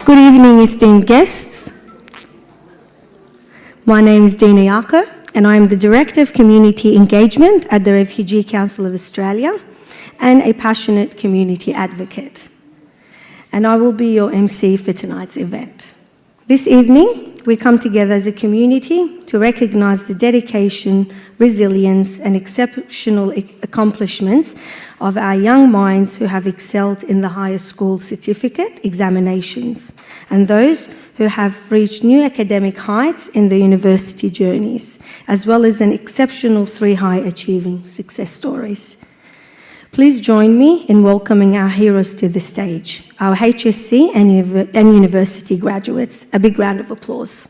Good evening, esteemed guests. My name is Dina Yaka, and I am the Director of Community Engagement at the Refugee Council of Australia and a passionate community advocate. And I will be your MC for tonight's event. This evening, we come together as a community to recognise the dedication, resilience and exceptional accomplishments of our young minds who have excelled in the higher school certificate examinations and those who have reached new academic heights in the university journeys, as well as an exceptional 3 high achieving success stories. Please join me in welcoming our heroes to the stage, our HSC and university graduates. A big round of applause.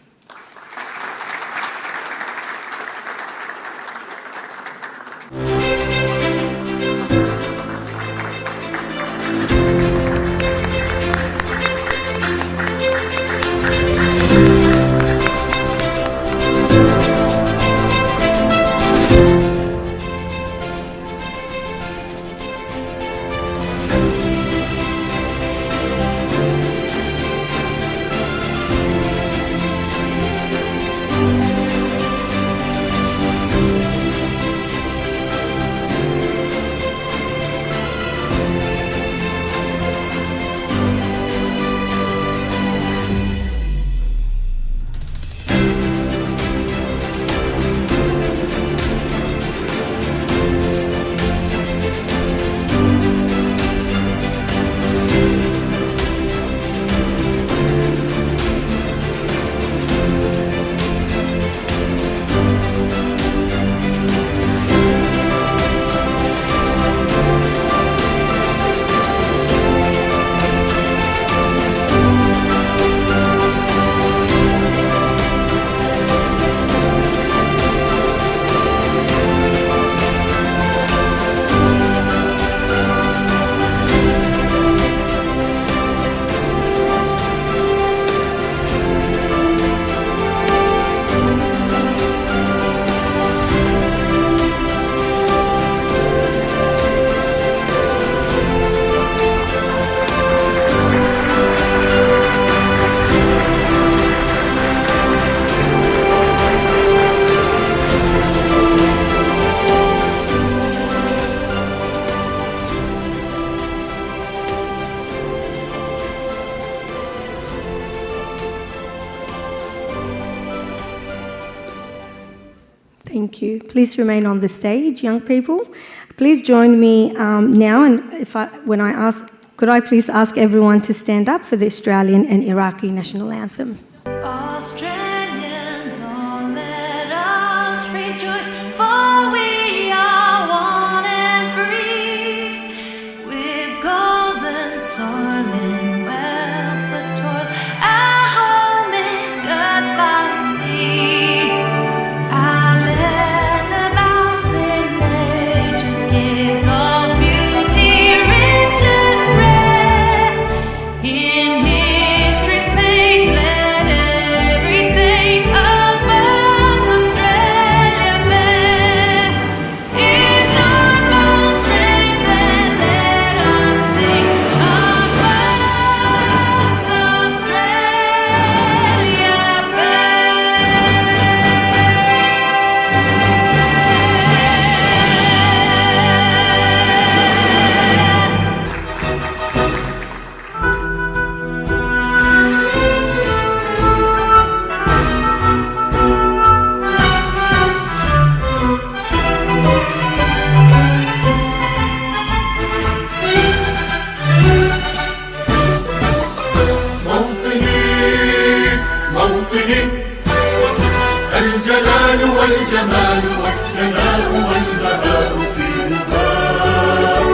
Thank you. Please remain on the stage, young people. Please join me now, and could I please ask everyone to stand up for the Australian and Iraqi national anthem. Australians, oh, let us rejoice, for we are one and free, with golden soil and wealth of toil. Our home is good by the sea. الجلال والجمال والسناء والبهاء في رضاه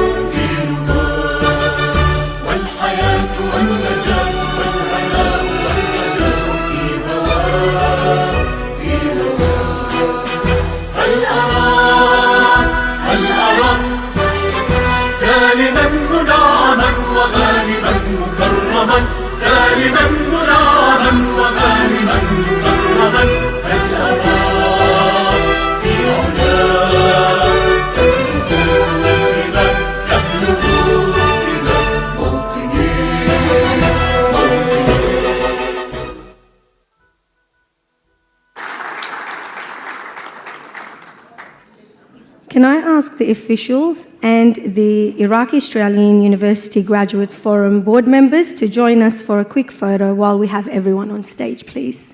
والحياة والنجاة والهناء والرجاء في هواه هل أراك سالما منعما وغانما مكرما سالما منعما وغانما مكرما هل أراك في علاك Can I ask the officials and the Iraqi Australian University Graduate Forum board members to join us for a quick photo while we have everyone on stage, please?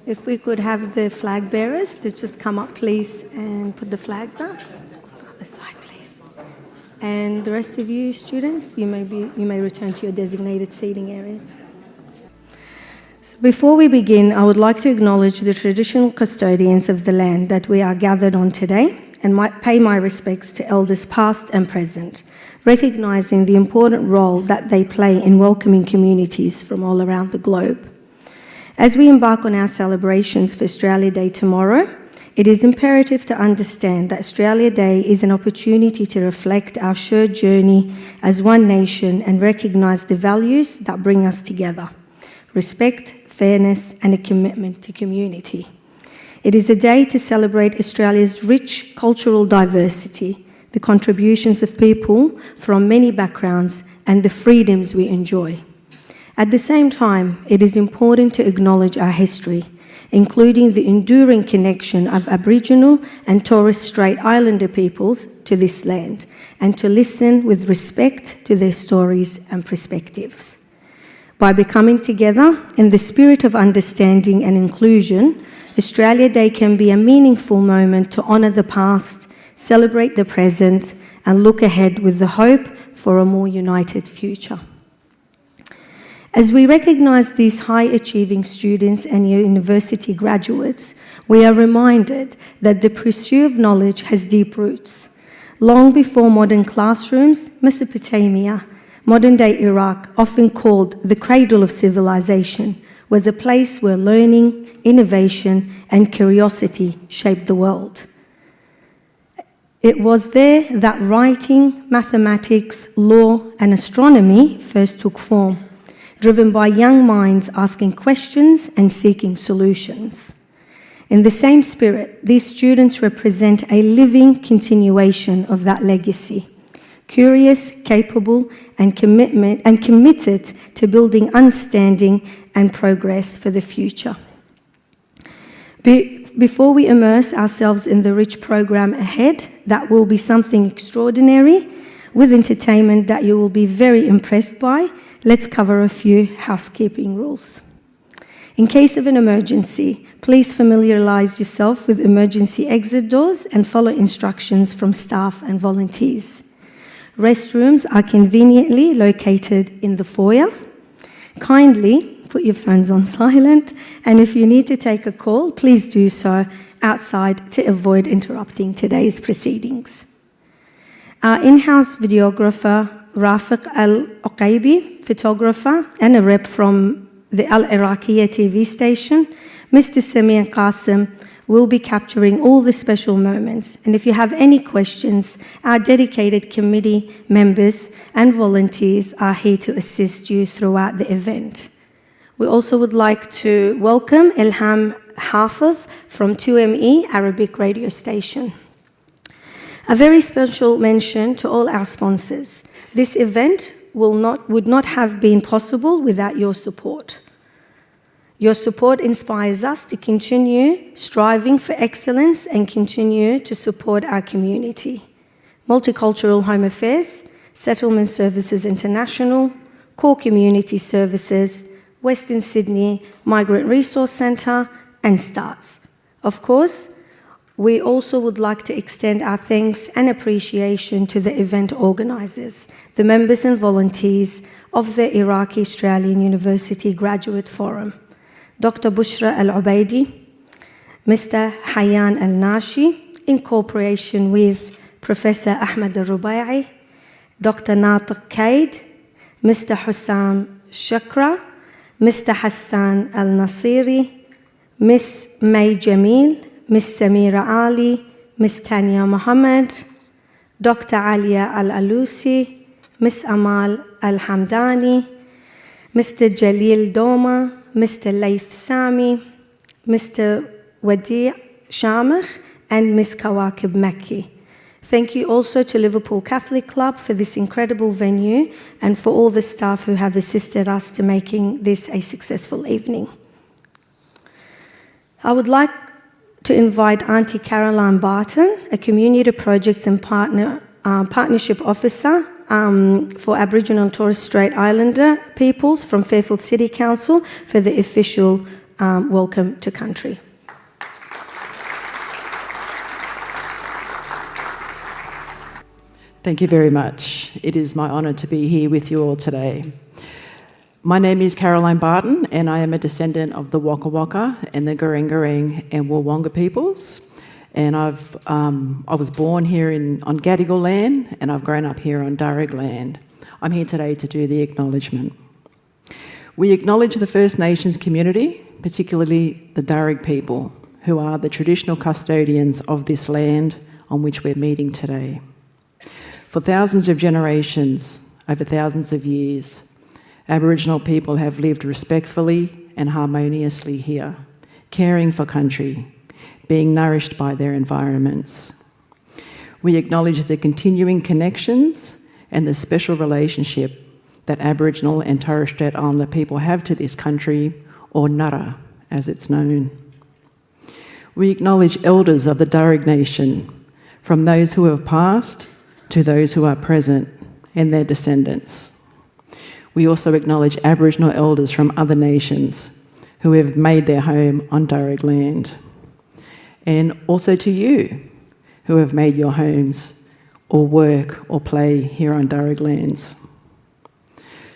If we could have the flag bearers to just come up, please, and put the flags up. Other side, please. And the rest of you students, you may return to your designated seating areas. So before we begin, I would like to acknowledge the traditional custodians of the land that we are gathered on today and pay my respects to elders past and present, recognising the important role that they play in welcoming communities from all around the globe. As we embark on our celebrations for Australia Day tomorrow, it is imperative to understand that Australia Day is an opportunity to reflect our shared journey as one nation and recognise the values that bring us together: respect, fairness, and a commitment to community. It is a day to celebrate Australia's rich cultural diversity, the contributions of people from many backgrounds, and the freedoms we enjoy. At the same time, it is important to acknowledge our history, including the enduring connection of Aboriginal and Torres Strait Islander peoples to this land, and to listen with respect to their stories and perspectives. By becoming together in the spirit of understanding and inclusion, Australia Day can be a meaningful moment to honour the past, celebrate the present, and look ahead with the hope for a more united future. As we recognise these high-achieving students and university graduates, we are reminded that the pursuit of knowledge has deep roots. Long before modern classrooms, Mesopotamia, modern-day Iraq, often called the cradle of civilization, was a place where learning, innovation, and curiosity shaped the world. It was there that writing, mathematics, law, and astronomy first took form, driven by young minds asking questions and seeking solutions. In the same spirit, these students represent a living continuation of that legacy, curious, capable, and committed to building understanding and progress for the future. Before we immerse ourselves in the rich program ahead, that will be something extraordinary, with entertainment that you will be very impressed by, let's cover a few housekeeping rules. In case of an emergency, please familiarise yourself with emergency exit doors and follow instructions from staff and volunteers. Restrooms are conveniently located in the foyer. Kindly put your phones on silent, and if you need to take a call, please do so outside to avoid interrupting today's proceedings. Our in-house videographer, Rafeq Alokaby, photographer, and a rep from the Iraqi TV station, Mr. Samir Qasim, will be capturing all the special moments. And if you have any questions, our dedicated committee members and volunteers are here to assist you throughout the event. We also would like to welcome Ilham Hafiz from 2ME Arabic radio station. A very special mention to all our sponsors. This event would not have been possible without your support. Your support inspires us to continue striving for excellence and continue to support our community. Multicultural Home Affairs, Settlement Services International, Core Community Services, Western Sydney Migrant Resource Centre, and STARTS. Of course, We also would like to extend our thanks and appreciation to the event organisers, the members and volunteers of the Iraqi Australian University Graduate Forum, Dr. Bushra Al-Ubaidi, Mr. Hayyan Al-Nashi, in cooperation with Professor Ahmed Al-Rubai, Dr. Natiq Kaid, Mr. Hussam Shakra, Mr. Hassan Al-Nasiri, Miss May Jamil, Miss Samira Ali, Miss Tanya Mohammed, Dr. Alia Al-Alusi, Miss Amal Al-Hamdani, Mr. Jalil Doma, Mr. Laith Sami, Mr. Wadi' Shamikh, and Miss Kawakib Makki. Thank you also to Liverpool Catholic Club for this incredible venue and for all the staff who have assisted us to making this a successful evening. I would like to invite Auntie Caroline Barton, a Community Projects and Partnership Officer for Aboriginal and Torres Strait Islander peoples from Fairfield City Council, for the official welcome to country. Thank you very much. It is my honour to be here with you all today. My name is Caroline Barton, and I am a descendant of the Waka Waka and the Gureng and Wollonga peoples. And I was born here on Gadigal land, and I've grown up here on Darug land. I'm here today to do the acknowledgement. We acknowledge the First Nations community, particularly the Darug people, who are the traditional custodians of this land on which we're meeting today. For thousands of generations, over thousands of years, Aboriginal people have lived respectfully and harmoniously here, caring for country, being nourished by their environments. We acknowledge the continuing connections and the special relationship that Aboriginal and Torres Strait Islander people have to this country, or Nara, as it's known. We acknowledge elders of the Darug Nation, from those who have passed to those who are present and their descendants. We also acknowledge Aboriginal elders from other nations who have made their home on Darug land. And also to you, who have made your homes or work or play here on Darug lands.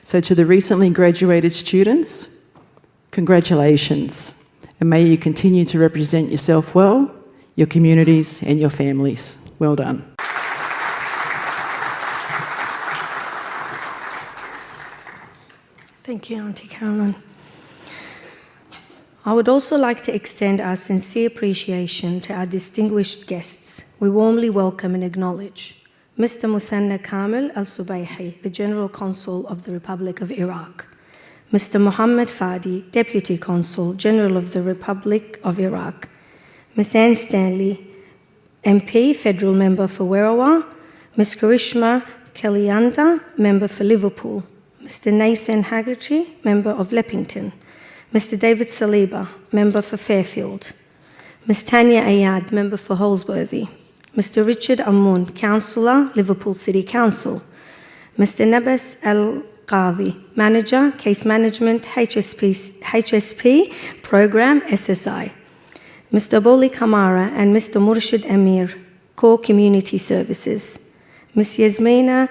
So to the recently graduated students, congratulations, and may you continue to represent yourself well, your communities and your families. Well done. Thank you, Auntie Caroline. I would also like to extend our sincere appreciation to our distinguished guests. We warmly welcome and acknowledge Mr. Muthanna Kamil Al-Subayhi, the General Consul of the Republic of Iraq, Mr. Mohammed Fadi, Deputy Consul General of the Republic of Iraq, Ms. Anne Stanley, MP, Federal Member for Werriwa, Ms. Karishma Kalianda, Member for Liverpool, Mr. Nathan Haggerty, Member of Leppington, Mr. David Saliba, Member for Fairfield, Ms. Tanya Ayad, Member for Holsworthy, Mr. Richard Amun, Councillor, Liverpool City Council, Mr. Nabas Al-Qadhi, Manager, Case Management, HSP Program, SSI, Mr. Boli Kamara and Mr. Murshid Amir, Core Community Services, Ms. Yasmina,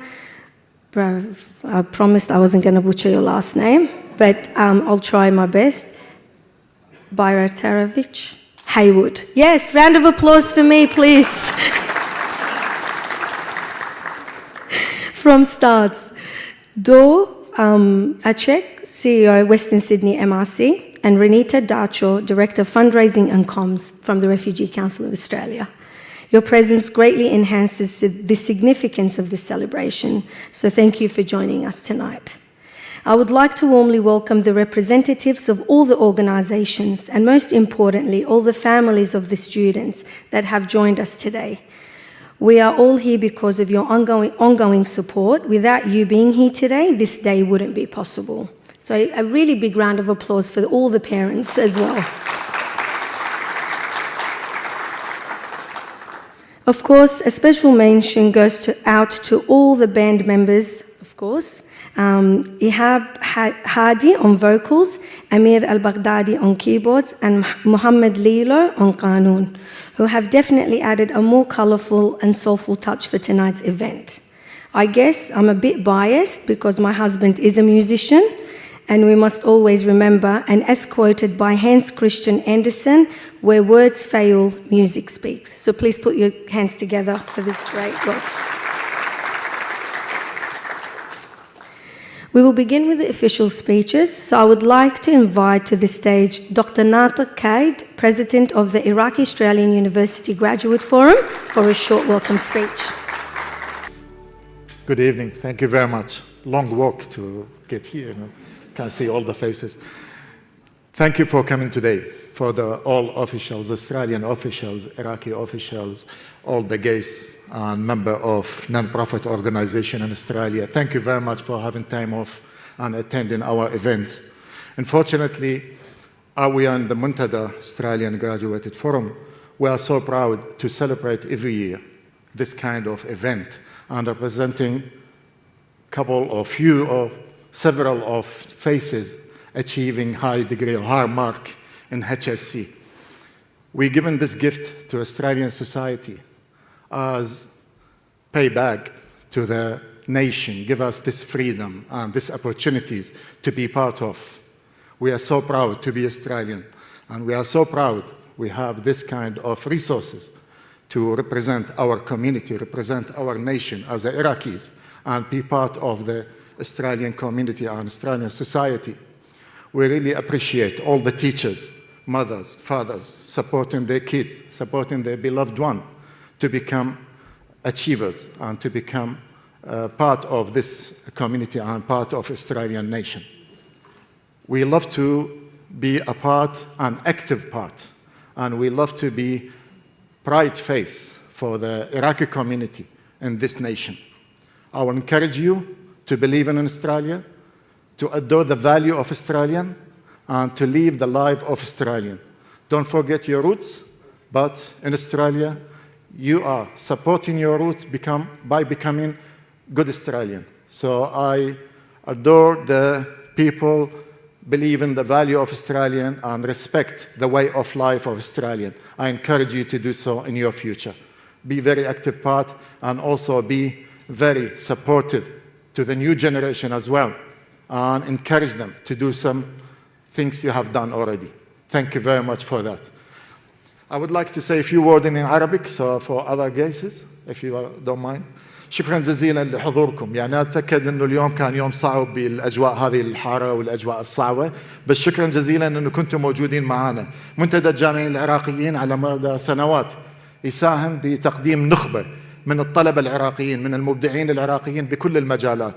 I promised I wasn't going to butcher your last name, but I'll try my best. Bayratarovich Haywood. Yes, round of applause for me, please. From Starts, Dor Achek, CEO, Western Sydney MRC, and Renita Darcho, Director of Fundraising and Comms from the Refugee Council of Australia. Your presence greatly enhances the significance of this celebration, so thank you for joining us tonight. I would like to warmly welcome the representatives of all the organisations and, most importantly, all the families of the students that have joined us today. We are all here because of your ongoing support. Without you being here today, this day wouldn't be possible. So a really big round of applause for all the parents as well. Of course, a special mention goes out to all the band members, of course, Ihab Hadi on vocals, Amir al-Baghdadi on keyboards, and Muhammad Lilo on qanun, who have definitely added a more colourful and soulful touch for tonight's event. I guess I'm a bit biased because my husband is a musician, and we must always remember, and as quoted by Hans Christian Andersen, where words fail, music speaks. So please put your hands together for this great work. We will begin with the official speeches, so I would like to invite to the stage Dr. Natiq Kaid, President of the Iraqi Australian University Graduate Forum, for a short welcome speech. Good evening. Thank you very much. Long walk to get here. Can't see all the faces. Thank you for coming today, for all officials, Australian officials, Iraqi officials, all the guests and member of non-profit organization in Australia. Thank you very much for having time off and attending our event. Unfortunately, we are in the Muntada Australian Graduate Forum. We are so proud to celebrate every year this kind of event and representing couple or few or several of faces achieving high degree or high mark in HSC. We're given this gift to Australian society as payback to the nation, give us this freedom and these opportunities to be part of. We are so proud to be Australian, and we are so proud we have this kind of resources to represent our community, represent our nation as the Iraqis, and be part of the Australian community and Australian society. We really appreciate all the teachers, mothers, fathers, supporting their kids, supporting their beloved one to become achievers and to become part of this community and part of Australian nation. We love to be a part, an active part, and we love to be bright face for the Iraqi community in this nation. I will encourage you to believe in Australia, to adore the value of Australian, and to live the life of Australian. Don't forget your roots, but in Australia, you are supporting your roots by becoming good Australian. So I adore the people, believe in the value of Australian, and respect the way of life of Australian. I encourage you to do so in your future. Be very active part, and also be very supportive to the new generation as well, and encourage them to do some things you have done already. Thank you very much for that. I would like to say a few words in Arabic, so for other guests, if you don't mind. شكرا جزيلا لحضوركم. يعني أتأكد أنه اليوم كان يوم صعب بالأجواء هذه الحارة والأجواء الصعبة، بس شكرا جزيلا أنه كنتم موجودين معنا. منتدى الجامعيين العراقيين على مدى سنوات يساهم بتقديم نخبة من الطلبة العراقيين، من المبدعين العراقيين بكل المجالات.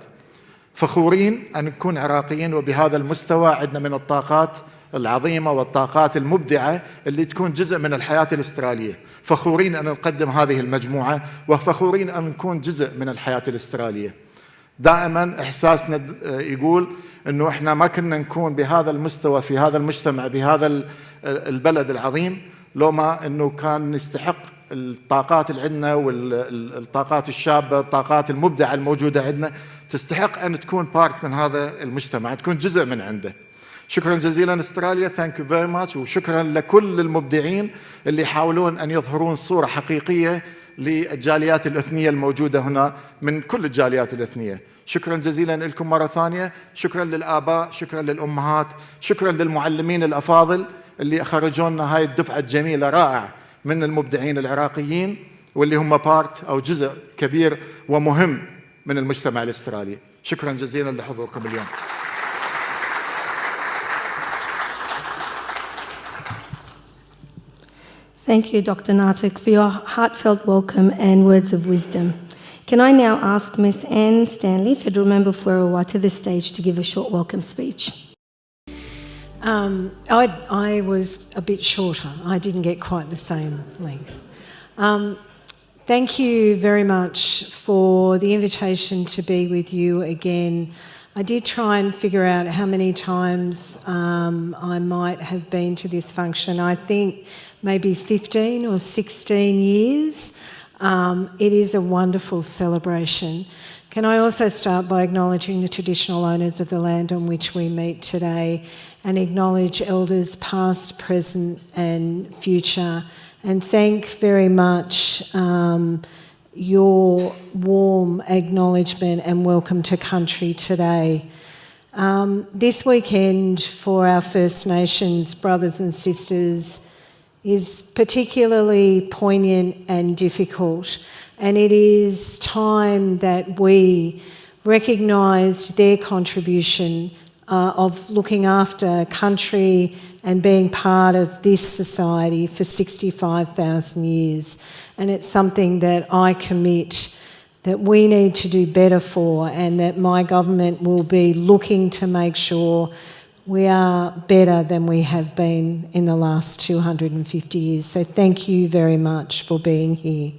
فخورين أن نكون عراقيين وبهذا المستوى، عندنا من الطاقات العظيمة والطاقات المبدعة اللي تكون جزء من الحياة الأسترالية. فخورين أن نقدم هذه المجموعة، وفخورين أن نكون جزء من الحياة الأسترالية. دائما إحساسنا يقول أنه إحنا ما كنا نكون بهذا المستوى في هذا المجتمع بهذا البلد العظيم لو ما أنه كان نستحق الطاقات اللي عندنا والطاقات الشابة، الطاقات المبدعة الموجودة عندنا، تستحق أن تكون بارت من هذا المجتمع، تكون جزء من عنده. شكرا جزيلا استراليا، ثانك يو فيري ماتش، وشكرا لكل المبدعين اللي يحاولون ان يظهرون صوره حقيقيه للجاليات الاثنيه الموجوده هنا من كل الجاليات الاثنيه. شكرا جزيلا لكم مره ثانيه، شكرا للاباء، شكرا للامهات، شكرا للمعلمين الافاضل اللي خرجونا هاي الدفعه الجميله رائعه من المبدعين العراقيين، واللي هم بارت او جزء كبير ومهم من المجتمع الاسترالي. شكرا جزيلا لحضوركم اليوم. Thank you, Dr. Natiq, for your heartfelt welcome and words of wisdom. Can I now ask Ms. Anne Stanley, Federal Member for Wirrawah, to the stage to give a short welcome speech? I was a bit shorter. I didn't get quite the same length. Thank you very much for the invitation to be with you again. I did try and figure out how many times I might have been to this function. I think maybe 15 or 16 years. It is a wonderful celebration. Can I also start by acknowledging the traditional owners of the land on which we meet today and acknowledge elders past, present and future, and thank very much your warm acknowledgement and welcome to country today. This weekend for our First Nations brothers and sisters is particularly poignant and difficult, and it is time that we recognised their contribution of looking after country and being part of this society for 65,000 years. And it's something that I commit that we need to do better for, and that my government will be looking to make sure we are better than we have been in the last 250 years. So thank you very much for being here.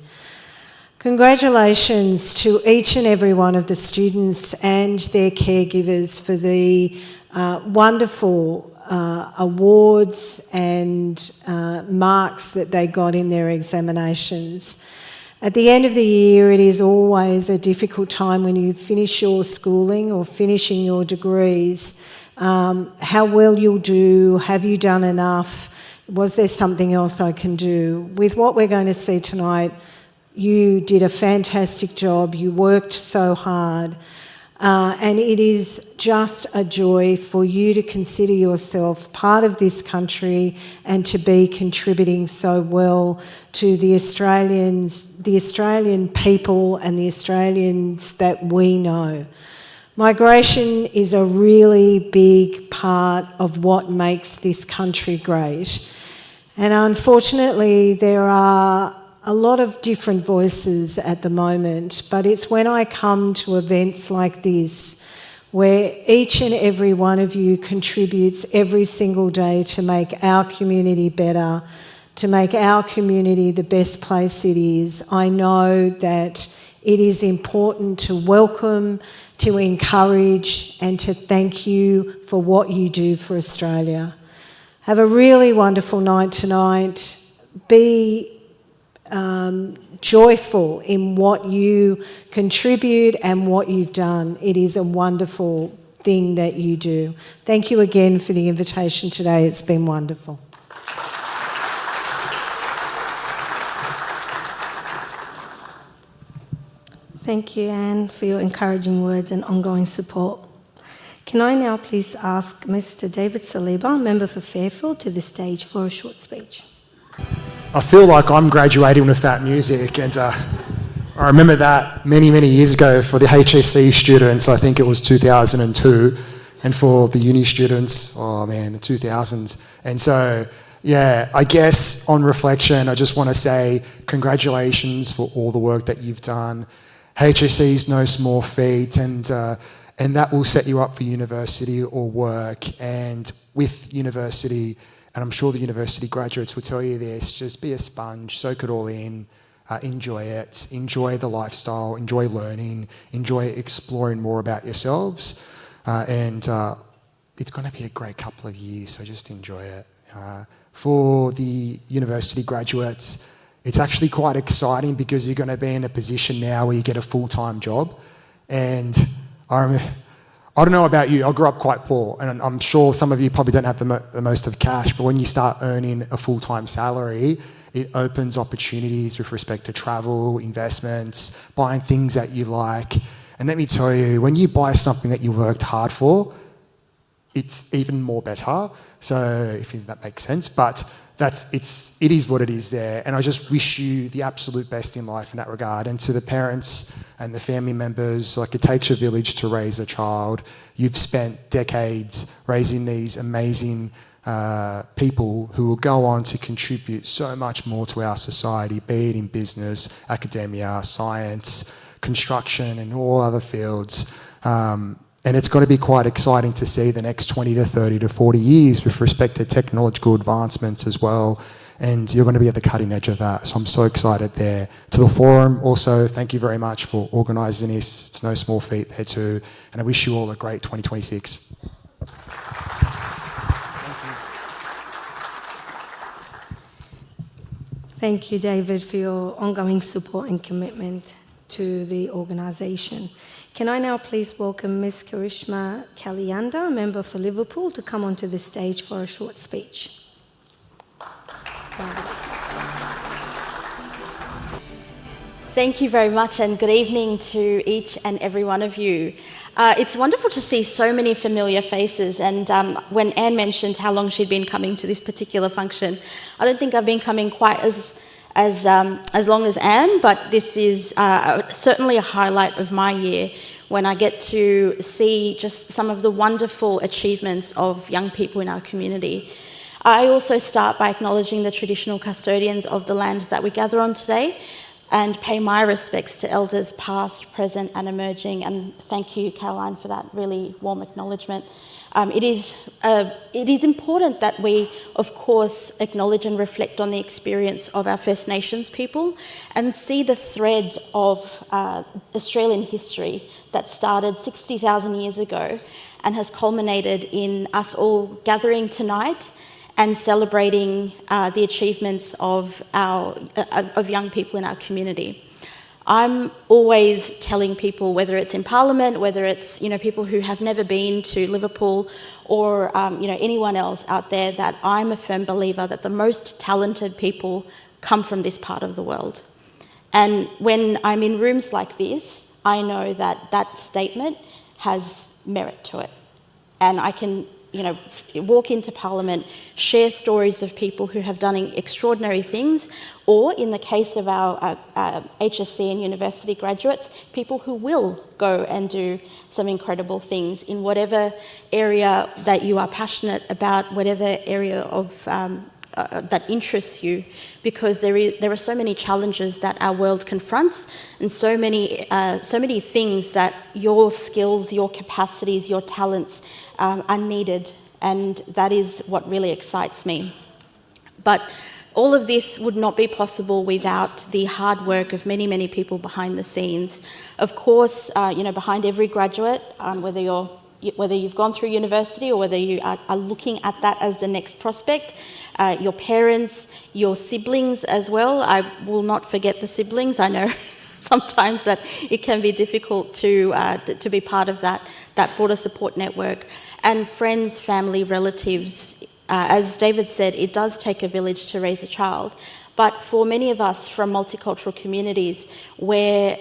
Congratulations to each and every one of the students and their caregivers for the wonderful awards and marks that they got in their examinations. At the end of the year, it is always a difficult time when you finish your schooling or finishing your degrees. How well you'll do, have you done enough, was there something else I can do? With what we're going to see tonight, you did a fantastic job, you worked so hard, and it is just a joy for you to consider yourself part of this country and to be contributing so well to the Australian people and the Australians that we know. Migration is a really big part of what makes this country great. And unfortunately, there are a lot of different voices at the moment, but it's when I come to events like this where each and every one of you contributes every single day to make our community better, to make our community the best place it is. I know that it is important to welcome, to encourage and to thank you for what you do for Australia. Have a really wonderful night tonight. Be joyful in what you contribute and what you've done. It is a wonderful thing that you do. Thank you again for the invitation today. It's been wonderful. Thank you, Anne, for your encouraging words and ongoing support. Can I now please ask Mr. David Saliba, Member for Fairfield, to the stage for a short speech. I feel like I'm graduating with that music, and I remember that many, many years ago for the HSC students. I think it was 2002, and for the uni students, oh man, the 2000s. And so, yeah, I guess on reflection, I just want to say congratulations for all the work that you've done. HSC is no small feat, and that will set you up for university or work. And with university, and I'm sure the university graduates will tell you this, just be a sponge, soak it all in, enjoy it, enjoy the lifestyle, enjoy learning, enjoy exploring more about yourselves. And it's going to be a great couple of years, so just enjoy it. For the university graduates, it's actually quite exciting because you're going to be in a position now where you get a full-time job. And I don't know about you, I grew up quite poor, and I'm sure some of you probably don't have the most of cash, but when you start earning a full-time salary, it opens opportunities with respect to travel, investments, buying things that you like. And let me tell you, when you buy something that you worked hard for, it's even more better. So if that makes sense, but it is what it is there. And I just wish you the absolute best in life in that regard. And to the parents and the family members, like, it takes a village to raise a child. You've spent decades raising these amazing people who will go on to contribute so much more to our society, be it in business, academia, science, construction and all other fields. And it's got to be quite exciting to see the next 20 to 30 to 40 years with respect to technological advancements as well. And you're going to be at the cutting edge of that. So I'm so excited there. To the forum also, thank you very much for organising this. It's no small feat there too. And I wish you all a great 2026. Thank you, David, for your ongoing support and commitment. to the organisation. Can I now please welcome Ms. Karishma Kalyanda, member for Liverpool, to come onto the stage for a short speech. Thank you very much, and good evening to each and every one of you. It's wonderful to see so many familiar faces, and when Anne mentioned how long she'd been coming to this particular function, I don't think I've been coming quite as long as Anne, but this is certainly a highlight of my year when I get to see just some of the wonderful achievements of young people in our community. I also start by acknowledging the traditional custodians of the land that we gather on today, and pay my respects to elders past, present and emerging. And thank you, Caroline, for that really warm acknowledgement. It is important that we, of course, acknowledge and reflect on the experience of our First Nations people and see the thread of Australian history that started 60,000 years ago and has culminated in us all gathering tonight and celebrating the achievements of young people in our community. I'm always telling people, whether it's in Parliament, whether it's people who have never been to Liverpool, or anyone else out there, that I'm a firm believer that the most talented people come from this part of the world. And when I'm in rooms like this, I know that that statement has merit to it, and I can walk into Parliament, share stories of people who have done extraordinary things, or in the case of our HSC and university graduates, people who will go and do some incredible things in whatever area that you are passionate about, whatever area of that interests you, because there are so many challenges that our world confronts, and so many things that your skills, your capacities, your talents are needed, and that is what really excites me. But all of this would not be possible without the hard work of many, many people behind the scenes. Of course, behind every graduate, whether you've gone through university or whether you are looking at that as the next prospect, your parents, your siblings as well. I will not forget the siblings. I know sometimes that it can be difficult to be part of that broader support network. And friends, family, relatives. As David said, it does take a village to raise a child. But for many of us from multicultural communities where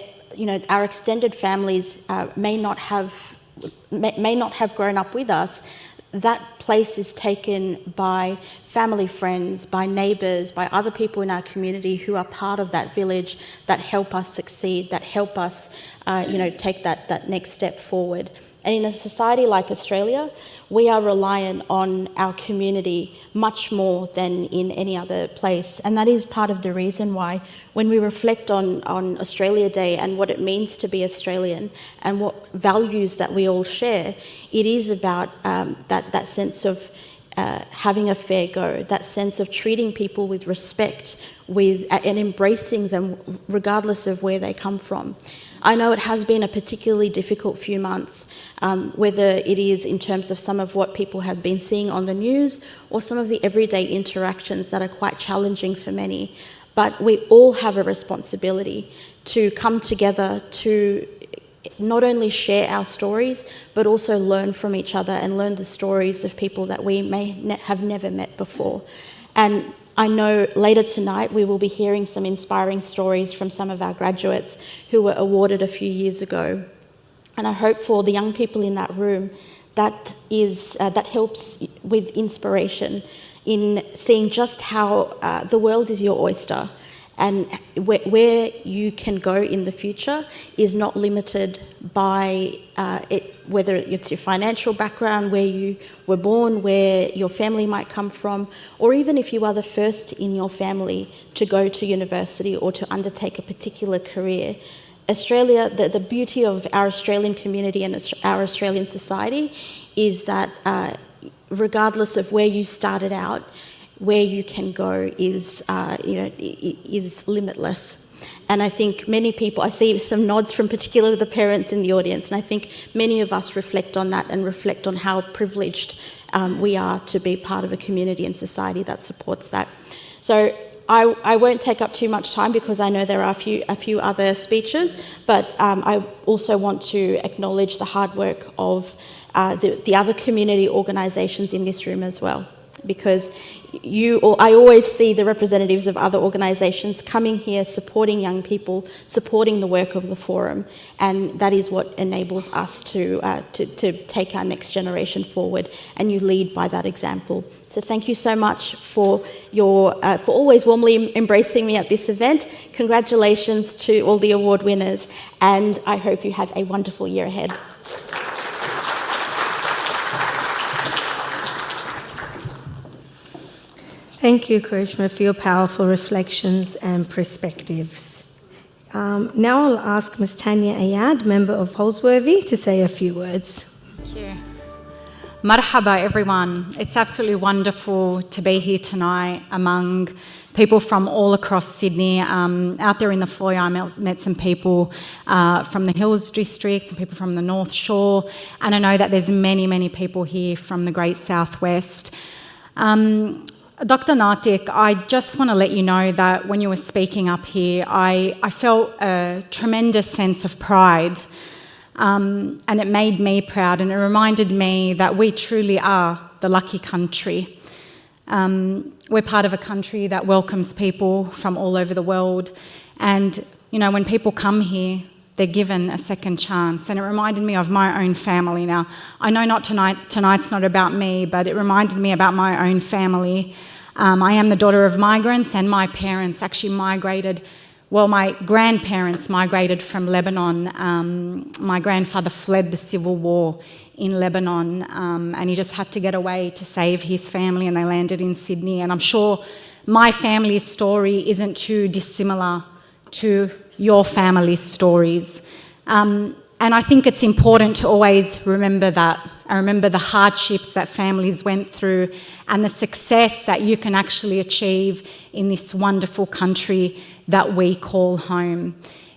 our extended families may not have grown up with us, that place is taken by family friends, by neighbours, by other people in our community who are part of that village, that help us succeed, that help us take that next step forward. And in a society like Australia, we are reliant on our community much more than in any other place. And that is part of the reason why, when we reflect on Australia Day and what it means to be Australian and what values that we all share, it is about that sense of having a fair go, that sense of treating people with respect, and embracing them regardless of where they come from. I know it has been a particularly difficult few months, whether it is in terms of some of what people have been seeing on the news or some of the everyday interactions that are quite challenging for many. But we all have a responsibility to come together to not only share our stories, but also learn from each other and learn the stories of people that we may have never met before. And I know later tonight we will be hearing some inspiring stories from some of our graduates who were awarded a few years ago. And I hope for the young people in that room that helps with inspiration in seeing just how the world is your oyster, and where you can go in the future is not limited by whether it's your financial background, where you were born, where your family might come from, or even if you are the first in your family to go to university or to undertake a particular career. Australia, the beauty of our Australian community and our Australian society is that regardless of where you started out, where you can go is limitless. And I think many people, I see some nods from particularly the parents in the audience, and I think many of us reflect on that and reflect on how privileged we are to be part of a community and society that supports that. So I won't take up too much time because I know there are a few other speeches, but I also want to acknowledge the hard work of the other community organisations in this room as well, because I always see the representatives of other organisations coming here, supporting young people, supporting the work of the forum, and that is what enables us to take our next generation forward, and you lead by that example. So thank you so much for always warmly embracing me at this event. Congratulations to all the award winners, and I hope you have a wonderful year ahead. Thank you, Karishma, for your powerful reflections and perspectives. Now I'll ask Ms. Tanya Ayad, member of Holsworthy, to say a few words. Thank you. Marhaba, everyone. It's absolutely wonderful to be here tonight among people from all across Sydney. Out there in the foyer, I met some people from the Hills District, some people from the North Shore, and I know that there's many, many people here from the Great Southwest. Dr. Natik, I just want to let you know that when you were speaking up here, I felt a tremendous sense of pride, and it made me proud, and it reminded me that we truly are the lucky country. We're part of a country that welcomes people from all over the world, and you know, when people come here, they're given a second chance, and it reminded me of my own family. Now, I know tonight's not about me, but it reminded me about my own family. I am the daughter of migrants, and my parents actually migrated, well, my grandparents migrated from Lebanon. My grandfather fled the civil war in Lebanon, and he just had to get away to save his family, and they landed in Sydney. And I'm sure my family's story isn't too dissimilar to your family's stories. And I think it's important to always remember that. I remember the hardships that families went through and the success that you can actually achieve in this wonderful country that we call home.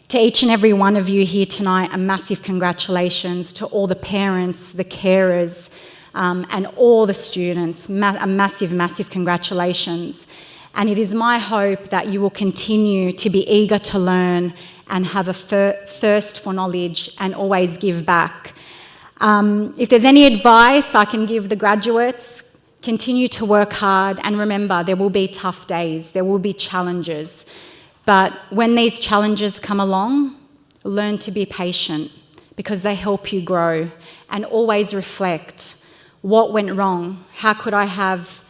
To each and every one of you here tonight, a massive congratulations to all the parents, the carers, and all the students. A massive, massive congratulations. And it is my hope that you will continue to be eager to learn and have a thirst for knowledge and always give back. If there's any advice I can give the graduates, continue to work hard, and remember, there will be tough days, there will be challenges. But when these challenges come along, learn to be patient because they help you grow, and always reflect what went wrong, how could I have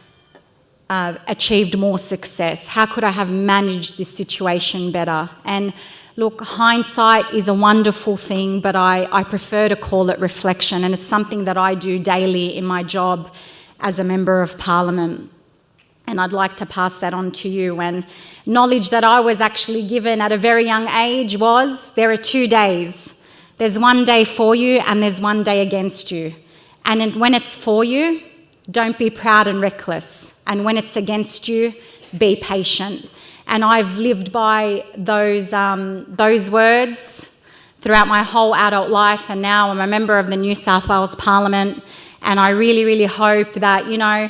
achieved more success? How could I have managed this situation better? And look, hindsight is a wonderful thing, but I prefer to call it reflection, and it's something that I do daily in my job as a Member of Parliament. And I'd like to pass that on to you. And knowledge that I was actually given at a very young age was, there are 2 days. There's one day for you and there's one day against you. And when it's for you, don't be proud and reckless. And when it's against you, be patient. And I've lived by those words throughout my whole adult life, and now I'm a member of the New South Wales Parliament, and I really, really hope that, you know,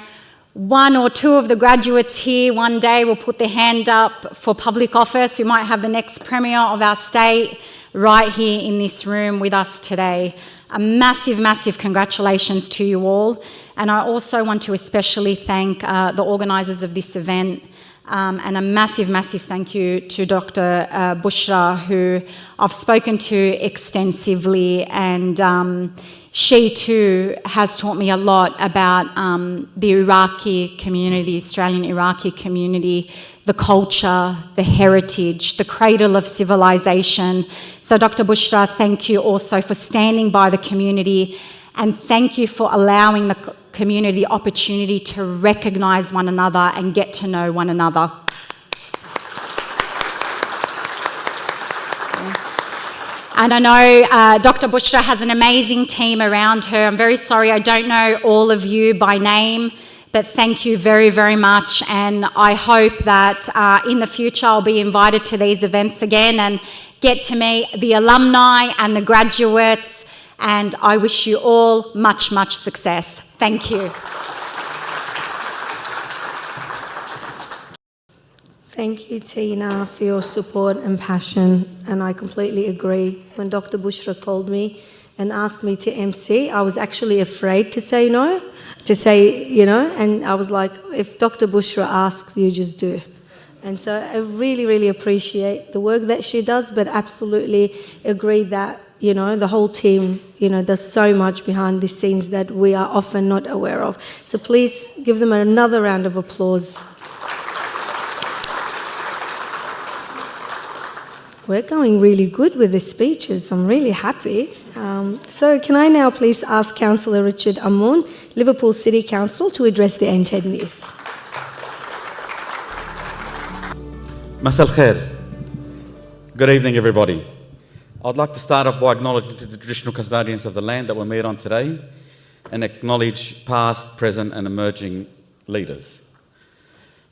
1 or 2 of the graduates here one day will put their hand up for public office. We might have the next Premier of our state right here in this room with us today. A massive, massive congratulations to you all. And I also want to especially thank the organisers of this event, and a massive, massive thank you to Dr. Bushra, who I've spoken to extensively, and she too has taught me a lot about the Iraqi community, the Australian Iraqi community, the culture, the heritage, the cradle of civilization. So Dr. Bushra, thank you also for standing by the community, and thank you for allowing the community the opportunity to recognise one another and get to know one another. And I know Dr. Bushra has an amazing team around her. I'm very sorry I don't know all of you by name, but thank you very, very much. And I hope that in the future I'll be invited to these events again and get to meet the alumni and the graduates. And I wish you all much, much success. Thank you. Thank you, Tina, for your support and passion, and I completely agree. When Dr. Bushra called me and asked me to MC, I was actually afraid to say no, and I was like, if Dr. Bushra asks, you just do. And so I really, really appreciate the work that she does, but absolutely agree that, the whole team, does so much behind the scenes that we are often not aware of. So please give them another round of applause. We're going really good with the speeches. I'm really happy. So can I now please ask Councillor Richard Amoon, Liverpool City Council, to address the NTED News. Masal Khair. Good evening, everybody. I'd like to start off by acknowledging the traditional custodians of the land that we're meeting on today and acknowledge past, present and emerging leaders.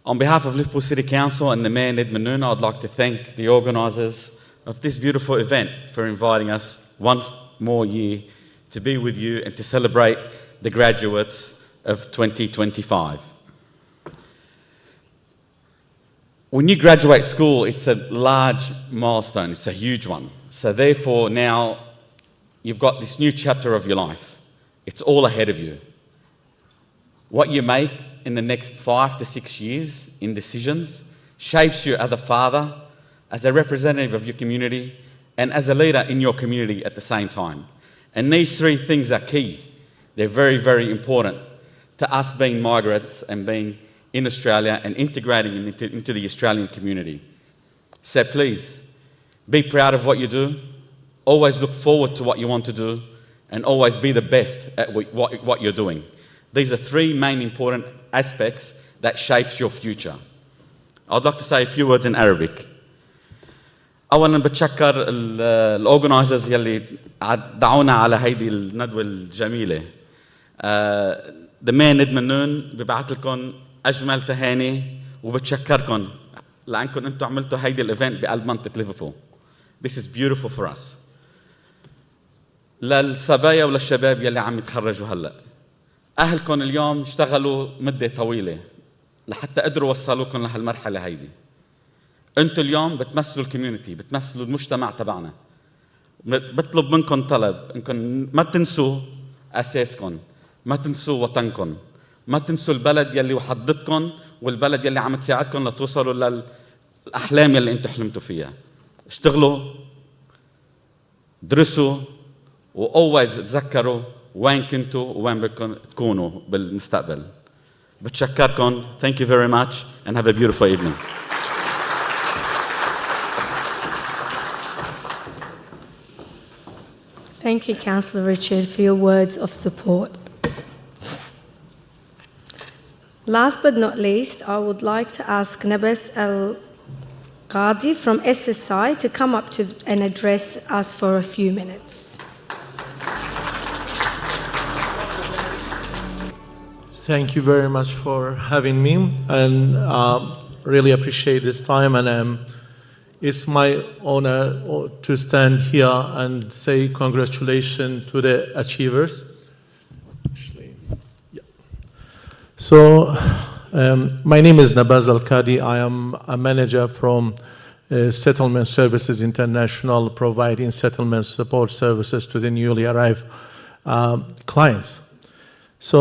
On behalf of Liverpool City Council and the Mayor Ned Manoon, I'd like to thank the organisers of this beautiful event for inviting us once more year to be with you and to celebrate the graduates of 2025. When you graduate school, it's a large milestone, it's a huge one. So therefore now you've got this new chapter of your life. It's all ahead of you. What you make in the next 5 to 6 years in decisions shapes you as a father, as a representative of your community, and as a leader in your community at the same time. And these three things are key. They're very, very important to us being migrants and being in Australia and integrating into the Australian community. So please, be proud of what you do, always look forward to what you want to do, and always be the best at what you're doing. These are three main important aspects that shapes your future. I'd like to say a few words in Arabic. أولاً بتشكر الأورجنايزرز يلي دعونا على هيدي الندوة الجميلة. The Mayor Ned Manoon ببعث لكم أجمل تهاني وبتشكركم لأنكم أنتم عملتوا هيدي الإيفنت بقلب منطقة ليفربول. This is beautiful for us. للصبايا وللشباب يلي عم يتخرجوا هلأ. أهلكم اليوم اشتغلوا مدة طويلة لحتى قدروا وصلوكم لهالمرحلة هيدي. أنتم اليوم بتمثلوا الكوميونتي، بتمثلوا المجتمع تبعنا. بطلب منكم طلب إنكم ما تنسوا أساسكم، ما تنسوا وطنكم، ما تنسوا البلد يلي وحضتكم والبلد يلي عم تساعدكم لتوصلوا للأحلام يلي أنتم حلمتوا فيها. اشتغلوا، درسوا، و always تذكروا وين كنتوا وين بدكم تكونوا بالمستقبل. بتشكركم. Thank you very much and have a beautiful evening. Thank you, Councillor Richard, for your words of support. Last but not least, I would like to ask Nabas Alokaby from SSI to come up and address us for a few minutes. Thank you very much for having me, and really appreciate this time. And it's my honor to stand here and say congratulations to the achievers. Actually, yeah. So, my name is Nabaz Al-Qadi. I am a manager from Settlement Services International, providing settlement support services to the newly arrived clients. So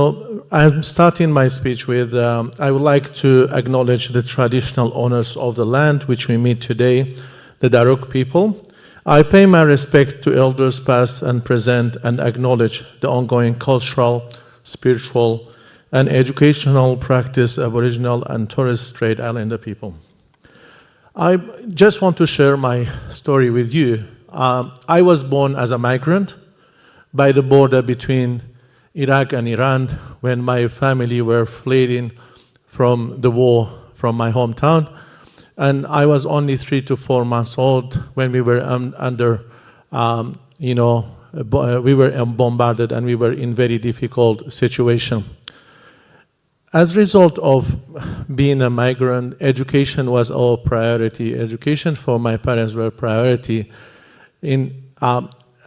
I'm starting my speech with, I would like to acknowledge the traditional owners of the land which we meet today, the Daruk people. I pay my respect to elders past and present and acknowledge the ongoing cultural, spiritual, and educational practice of Aboriginal and Torres Strait Islander people. I just want to share my story with you. I was born as a migrant by the border between Iraq and Iran when my family were fleeing from the war from my hometown. And I was only 3 to 4 months old when we were we were bombarded and we were in very difficult situation. As a result of being a migrant, education was our priority. Education for my parents were priority.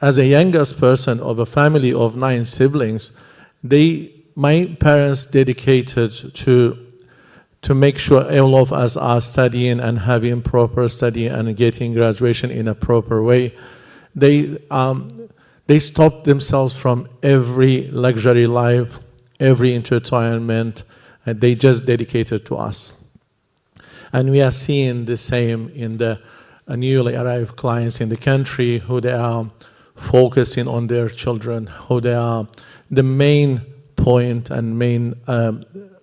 As a youngest person of a family of 9 siblings, my parents dedicated to to make sure all of us are studying and having proper study and getting graduation in a proper way. They stopped themselves from every luxury life, every entertainment, and they just dedicated to us. And we are seeing the same in the newly arrived clients in the country, who they are focusing on their children, who they are, the main point and main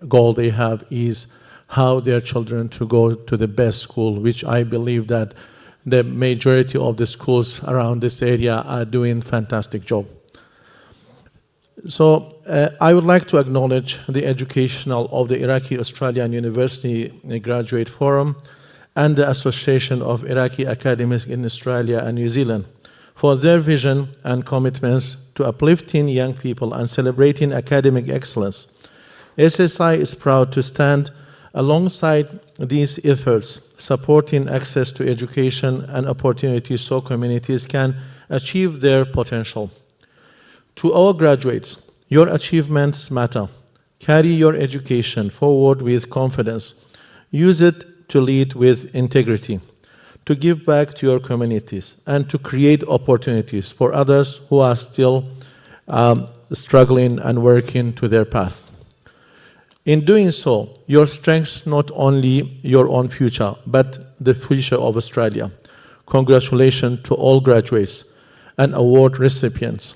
goal they have is how their children to go to the best school, which I believe that the majority of the schools around this area are doing fantastic job. So I would like to acknowledge the educational of the Iraqi Australian University Graduate Forum and the Association of Iraqi Academies in Australia and New Zealand for their vision and commitments to uplifting young people and celebrating academic excellence. SSI is proud to stand alongside these efforts, supporting access to education and opportunities so communities can achieve their potential. To our graduates, your achievements matter. Carry your education forward with confidence. Use it to lead with integrity, to give back to your communities, and to create opportunities for others who are still struggling and working to their path. In doing so, your strengthens not only your own future, but the future of Australia. Congratulations to all graduates and award recipients.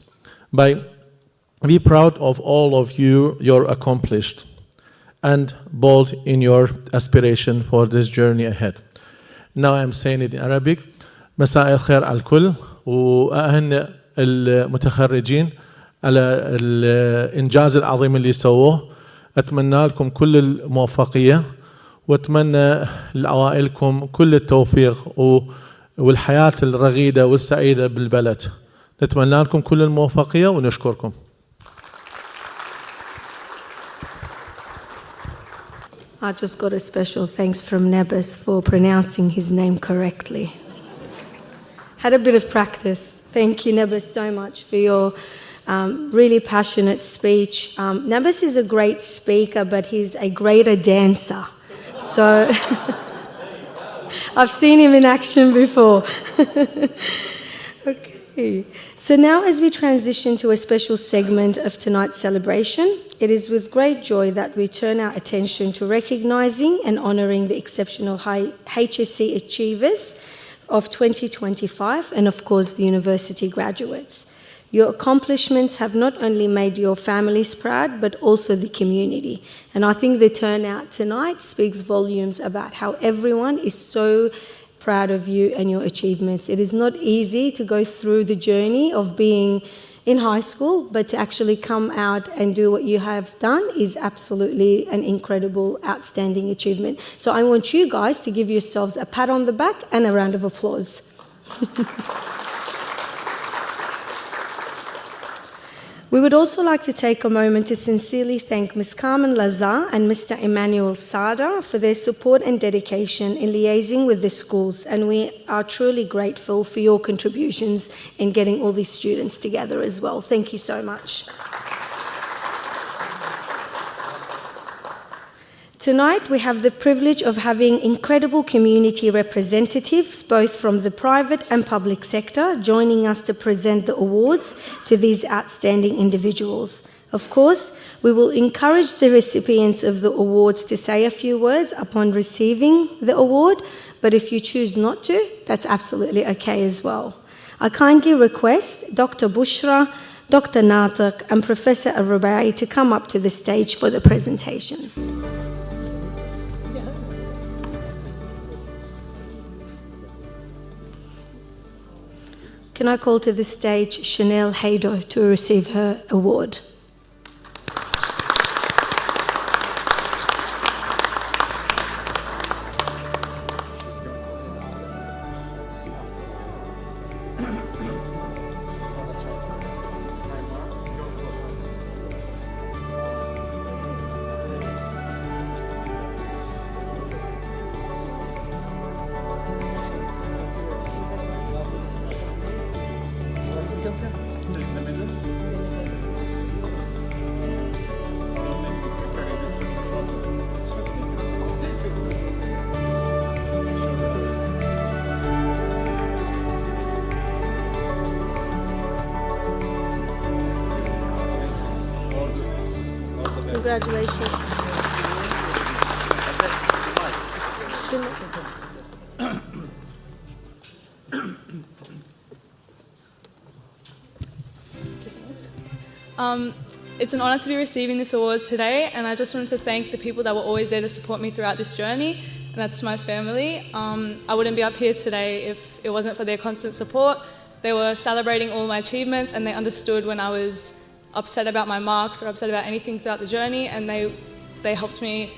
Be proud of all of you, your accomplished, and bold in your aspiration for this journey ahead. Now I'm saying it in Arabic. مساء الخير على الكل وأهنئ المتخرجين على الإنجاز العظيم اللي سووه. أتمنى لكم كل الموفقية وأتمنى لعوائلكم كل التوفيق والحياة الرغيدة والسعيدة بالبلد. نتمنى لكم كل الموفقية ونشكركم. I just got a special thanks from Nebis for pronouncing his name correctly. Had a bit of practice. Thank you, Nebis, so much for your really passionate speech. Nebis is a great speaker, but he's a greater dancer. So I've seen him in action before. Okay. So now as we transition to a special segment of tonight's celebration, it is with great joy that we turn our attention to recognising and honouring the exceptional HSC achievers of 2025 and of course the university graduates. Your accomplishments have not only made your families proud but also the community. And I think the turnout tonight speaks volumes about how everyone is so proud of you and your achievements. It is not easy to go through the journey of being in high school, but to actually come out and do what you have done is absolutely an incredible, outstanding achievement. So I want you guys to give yourselves a pat on the back and a round of applause. We would also like to take a moment to sincerely thank Ms. Carmen Lazar and Mr. Emmanuel Sada for their support and dedication in liaising with the schools, and we are truly grateful for your contributions in getting all these students together as well. Thank you so much. Tonight, we have the privilege of having incredible community representatives, both from the private and public sector, joining us to present the awards to these outstanding individuals. Of course, we will encourage the recipients of the awards to say a few words upon receiving the award, but if you choose not to, that's absolutely okay as well. I kindly request Dr. Bushra, Dr. Natiq, and Professor Al-Rubai to come up to the stage for the presentations. Can I call to the stage Chanel Haydo to receive her award? Congratulations. It's an honour to be receiving this award today, and I just wanted to thank the people that were always there to support me throughout this journey, and that's to my family. I wouldn't be up here today if it wasn't for their constant support. They were celebrating all my achievements, and they understood when I was upset about my marks or upset about anything throughout the journey, and they helped me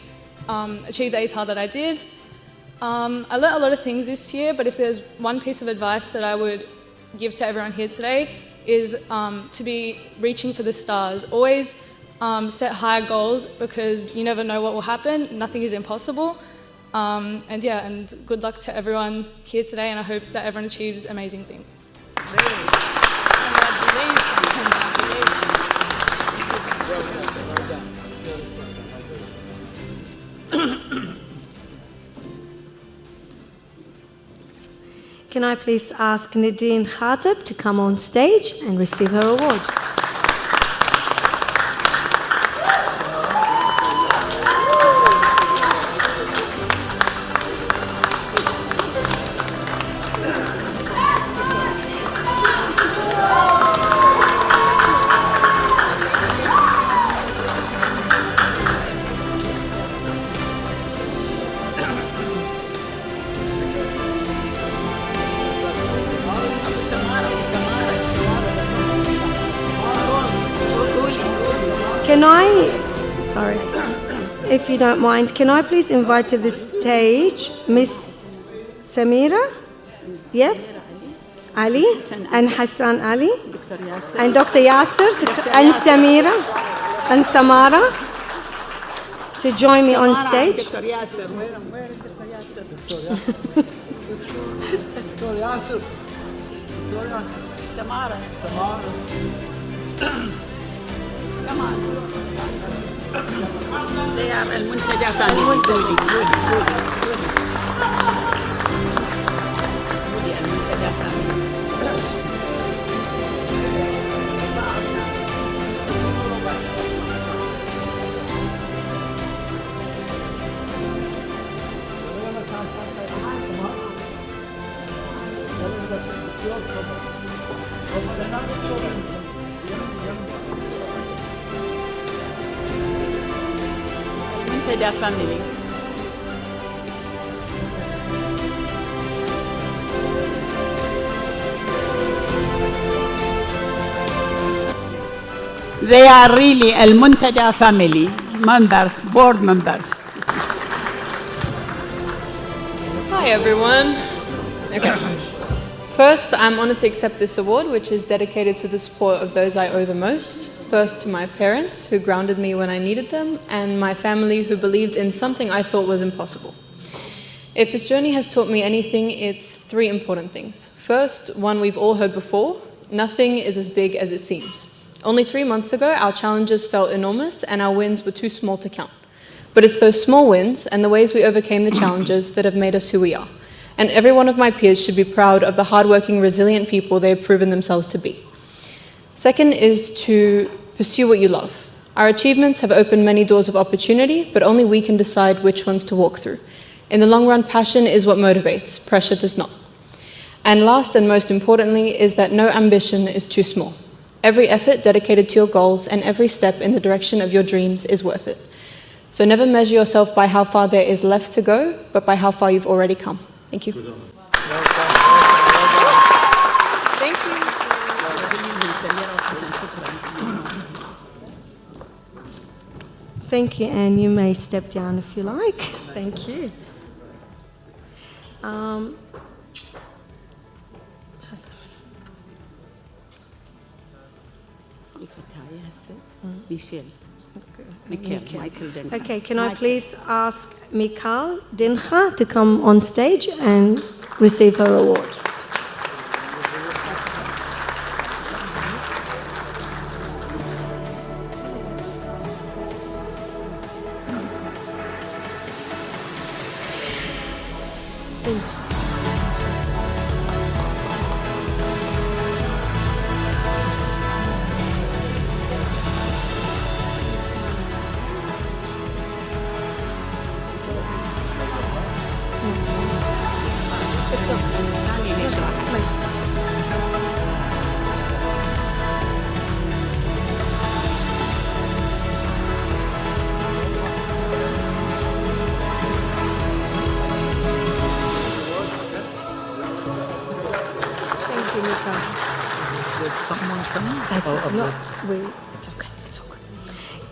achieve the ATAR that I did. I learnt a lot of things this year, but if there's one piece of advice that I would give to everyone here today is to be reaching for the stars. Always set higher goals, because you never know what will happen. Nothing is impossible. And good luck to everyone here today, and I hope that everyone achieves amazing things. Can I please ask Nadine Khatib to come on stage and receive her award? If you don't mind, can I please invite to the stage Miss Samira? Yep. Ali and Hassan Ali and Dr. Yasser and Samira and Samara to join me on stage. Dr. Yasser, where is Dr. Yasser? Dr. Yasser. Dr. Yasser. Samara. Come on. They are المنتدى family. Their family. They are really Al Muntada family members, board members. Hi everyone. Okay. First, I'm honored to accept this award, which is dedicated to the support of those I owe the most. First to my parents, who grounded me when I needed them, and my family, who believed in something I thought was impossible. If this journey has taught me anything, it's three important things. First, one we've all heard before: nothing is as big as it seems. Only 3 months ago, our challenges felt enormous and our wins were too small to count. But it's those small wins and the ways we overcame the challenges that have made us who we are. And every one of my peers should be proud of the hardworking, resilient people they have proven themselves to be. Second is to pursue what you love. Our achievements have opened many doors of opportunity, but only we can decide which ones to walk through. In the long run, passion is what motivates, pressure does not. And last and most importantly is that no ambition is too small. Every effort dedicated to your goals and every step in the direction of your dreams is worth it. So never measure yourself by how far there is left to go, but by how far you've already come. Thank you. Thank you. Thank you, and you may step down if you like. Thank you. Okay, can I please ask Mikal Dincha to come on stage and receive her award? It's okay. It's okay.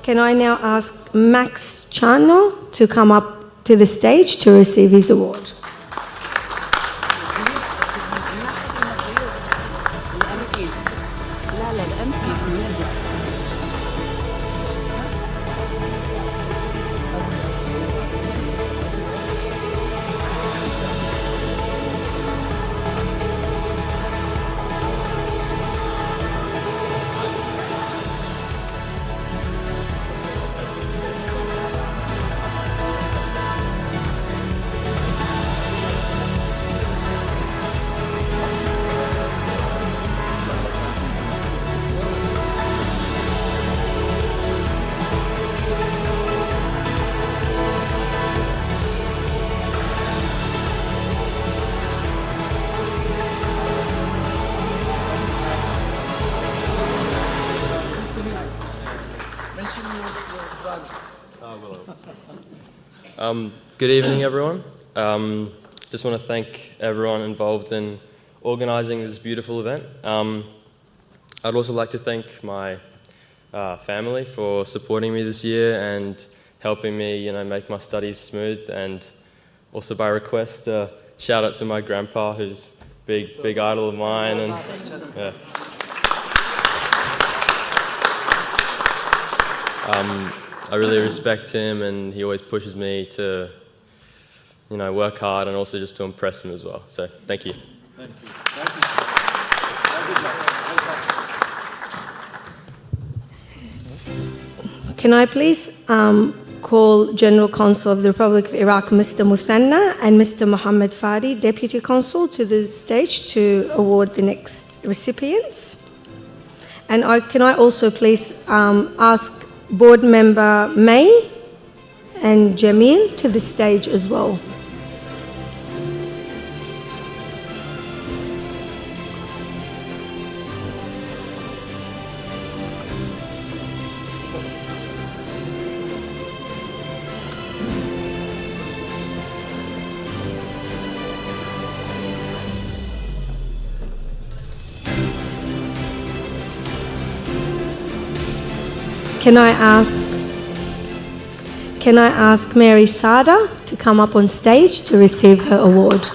Can I now ask Max Chano to come up to the stage to receive his award? Good evening, everyone. Just want to thank everyone involved in organising this beautiful event. I'd also like to thank my family for supporting me this year and helping me, make my studies smooth. And also, by request, shout out to my grandpa, who's big idol of mine. And yeah. I really respect him, and he always pushes me to, work hard and also just to impress him as well. So, thank you. Thank you. Can I please call General Consul of the Republic of Iraq, Mr. Muthanna, and Mr. Mohammed Fadi, Deputy Consul, to the stage to award the next recipients? And can I also please ask Board Member May and Jamil to the stage as well? Can I ask Mary Sada to come up on stage to receive her award?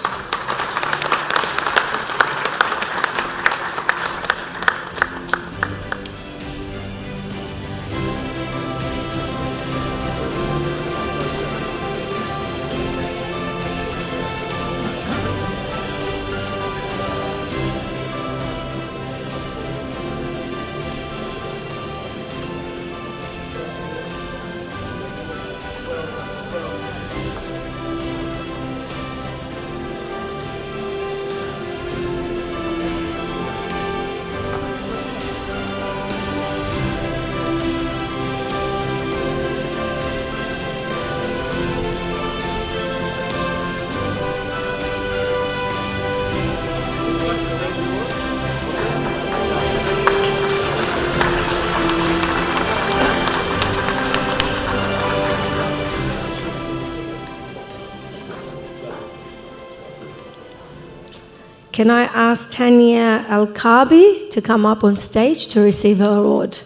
Can I ask Tanya Alokaby to come up on stage to receive her award?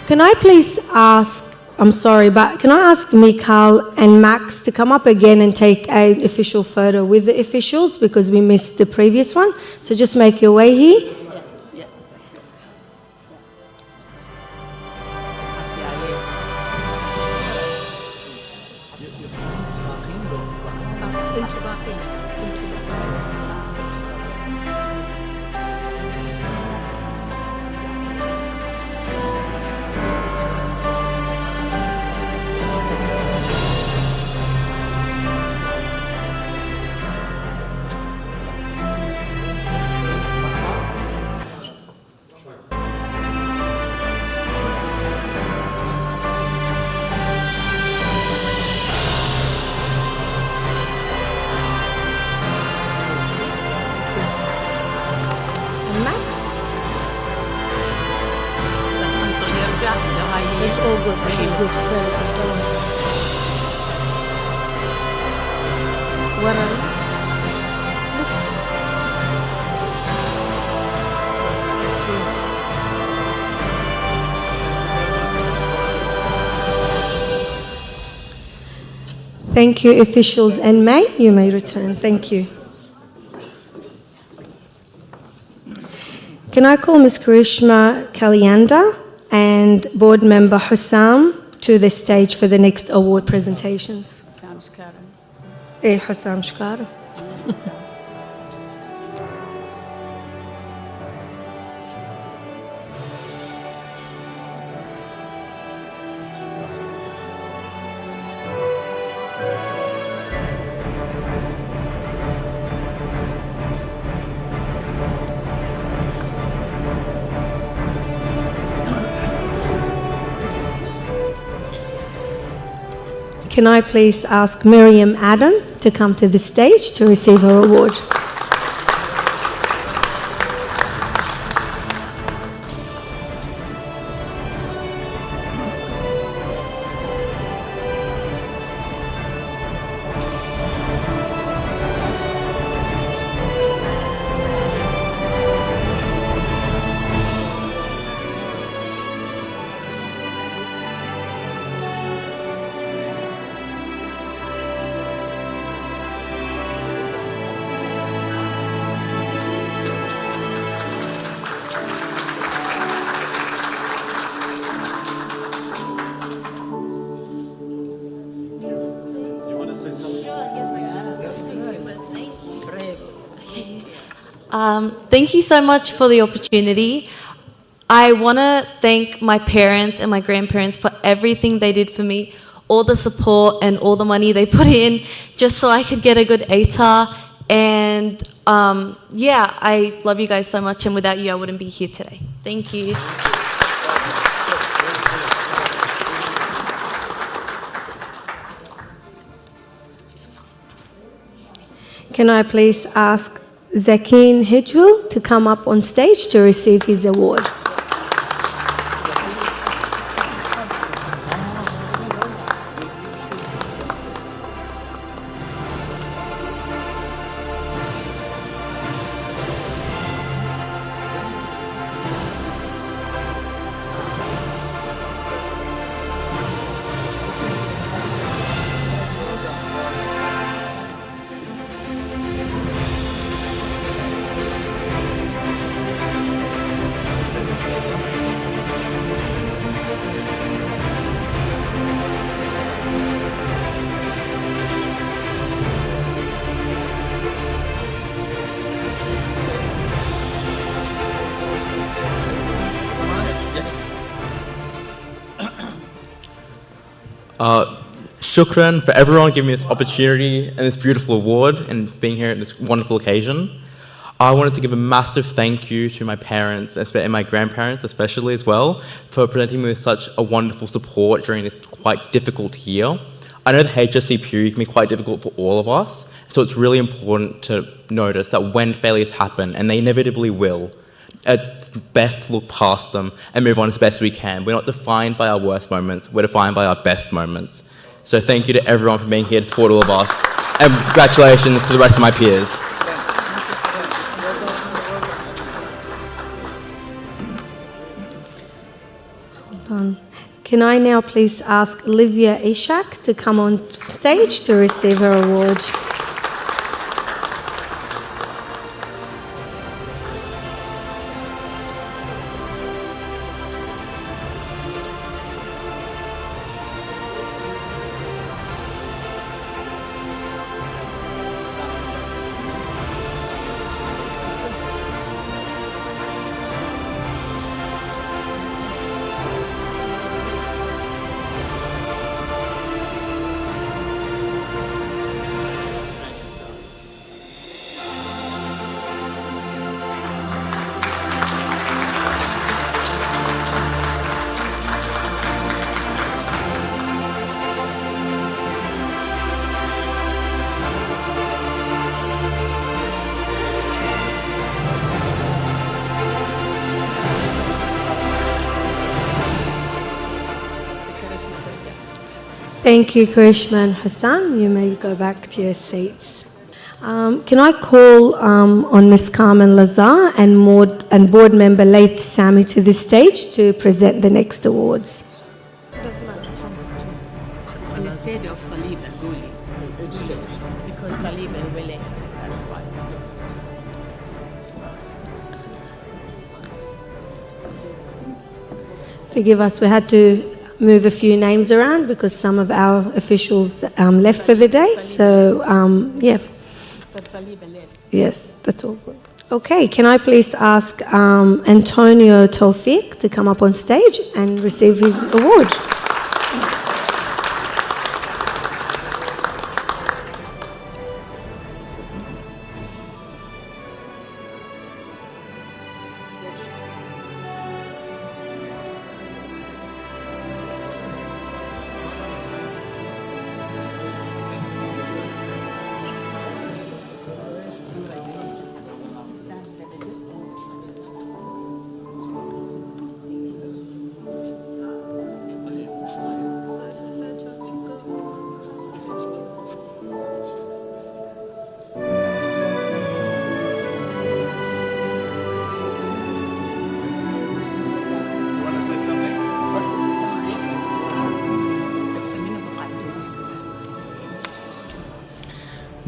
Can I please ask, I'm sorry, but can I ask Mikhail and Max to come up again and take an official photo with the officials because we missed the previous one? So just make your way here. It's all good. Very good. Very good. Don't worry. What are you? Thank you, officials, and you may return. Thank you. Can I call Ms. Karishma Kalyanda and board member Hussam to the stage for the next award presentations? Hussam Shkara. Can I please ask Miriam Adam to come to the stage to receive her award? Thank you so much for the opportunity. I want to thank my parents and my grandparents for everything they did for me, all the support and all the money they put in just so I could get a good ATAR. And yeah, I love you guys so much, and without you I wouldn't be here today. Thank you. Can I please ask Zakeen Hijwil to come up on stage to receive his award? Shukran for everyone giving me this opportunity and this beautiful award and being here at this wonderful occasion. I wanted to give a massive thank you to my parents and my grandparents especially as well for presenting me with such a wonderful support during this quite difficult year. I know the HSC period can be quite difficult for all of us, so it's really important to notice that when failures happen, and they inevitably will, it's best to look past them and move on as best we can. We're not defined by our worst moments, we're defined by our best moments. So thank you to everyone for being here to support all of us, and congratulations to the rest of my peers. Well done. Can I now please ask Olivia Ishak to come on stage to receive her award? Thank you, Karishma and Hassan. You may go back to your seats. Can I call on Ms. Carmen Lazar and board member Laith Sami to the stage to present the next awards? Instead of Salib and Guli. Because Salib and we left, that's why. Forgive us, we had to move a few names around because some of our officials left for the day. So, yeah. Yes, that's all good. Okay, can I please ask Antonio Tawfiq to come up on stage and receive his award?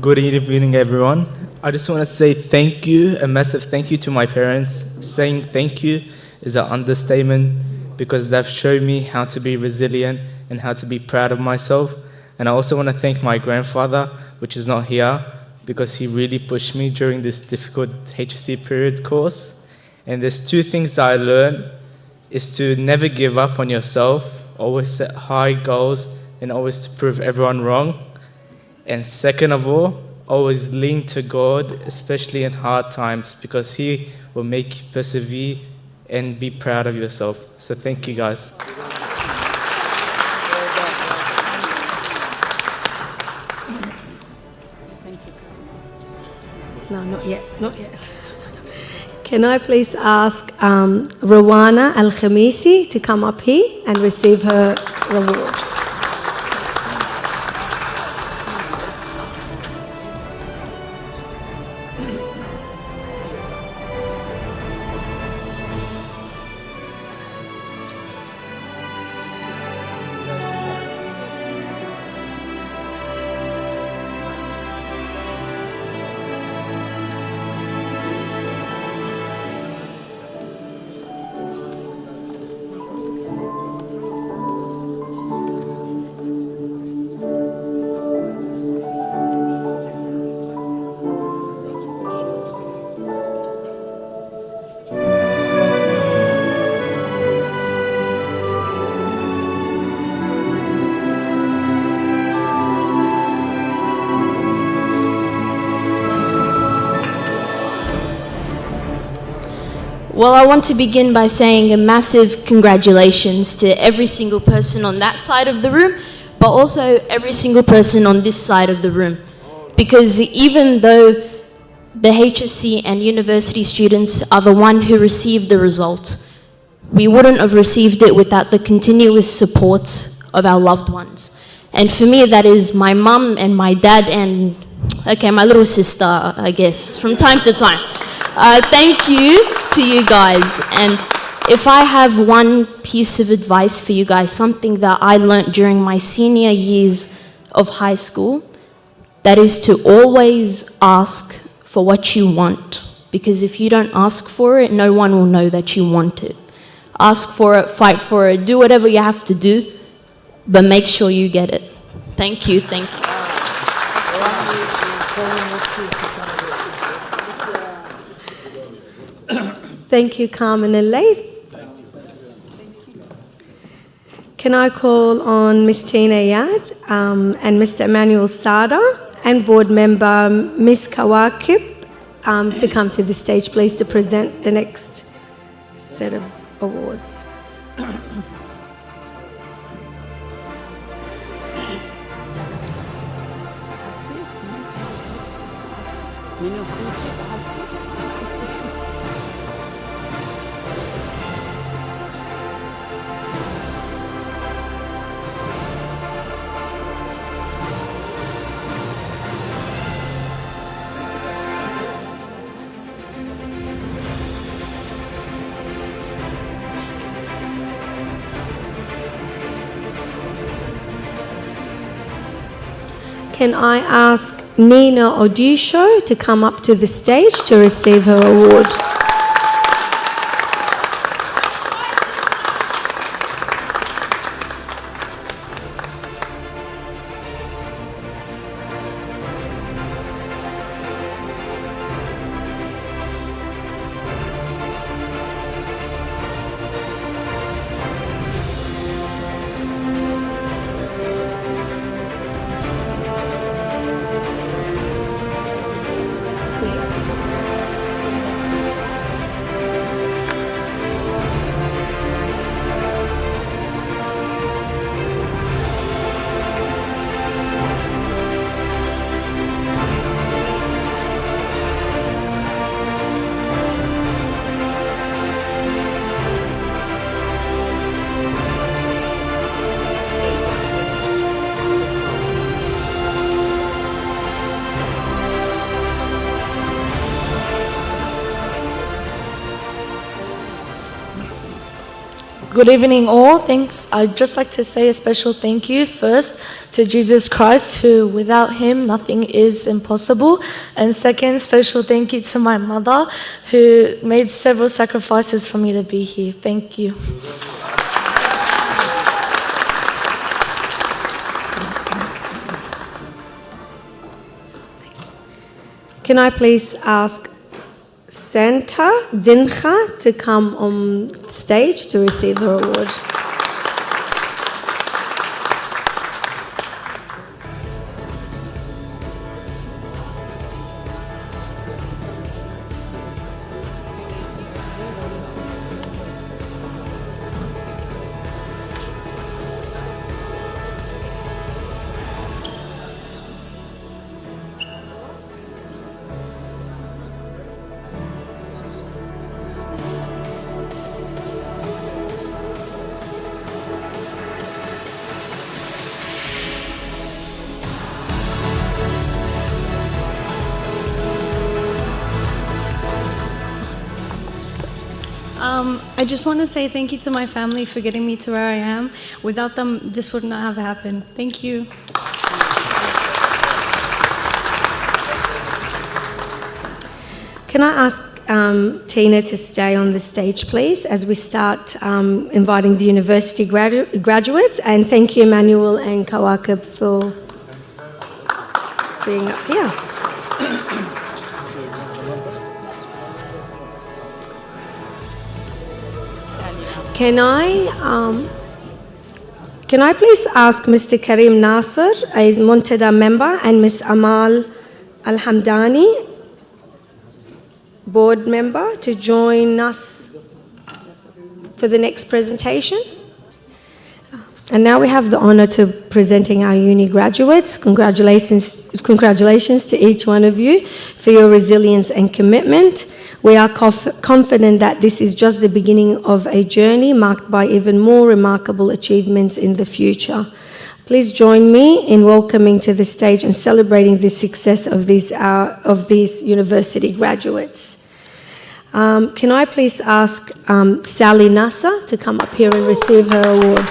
Good evening, everyone. I just want to say thank you, a massive thank you to my parents. Saying thank you is an understatement because they've shown me how to be resilient and how to be proud of myself. And I also want to thank my grandfather, which is not here, because he really pushed me during this difficult HSC period course. And there's two things that I learned, is to never give up on yourself, always set high goals, and always to prove everyone wrong. And second of all, always lean to God, especially in hard times, because He will make you persevere and be proud of yourself. So thank you, guys. No, not yet, not yet. Can I please ask Rawana Al-Khamisi to come up here and receive her reward? Well, I want to begin by saying a massive congratulations to every single person on that side of the room, but also every single person on this side of the room. Because even though the HSC and university students are the one who received the result, we wouldn't have received it without the continuous support of our loved ones. And for me, that is my mum and my dad and, okay, my little sister, I guess, from time to time. Thank you to you guys. And if I have one piece of advice for you guys, something that I learnt during my senior years of high school, that is to always ask for what you want. Because if you don't ask for it, no one will know that you want it. Ask for it, fight for it, do whatever you have to do, but make sure you get it. Thank you, thank you. Thank you, Carmen and Laith. Can I call on Ms. Tina Yad and Mr. Emmanuel Sada and board member Ms. Kawakib to come to the stage, please, to present the next set of awards. can I ask Nina Odisho to come up to the stage to receive her award? Good evening, all. Thanks. I'd just like to say a special thank you first to Jesus Christ, who without him nothing is impossible. And second, special thank you to my mother, who made several sacrifices for me to be here. Thank you. Can I please ask Santa Dincha to come on stage to receive her award? I just want to say thank you to my family for getting me to where I am. Without them, this would not have happened. Thank you. Can I ask Tina to stay on the stage, please, as we start inviting the university graduates? And thank you, Emmanuel and Kawakab, for being up here. Can I please ask Mr. Karim Nasser, a Montada member, and Ms. Amal Al-Hamdani, board member, to join us for the next presentation? And now we have the honor to presenting our uni graduates. Congratulations to each one of you for your resilience and commitment. We are confident that this is just the beginning of a journey marked by even more remarkable achievements in the future. Please join me in welcoming to the stage and celebrating the success of these university graduates. Can I please ask Sally Nasser to come up here and receive her award?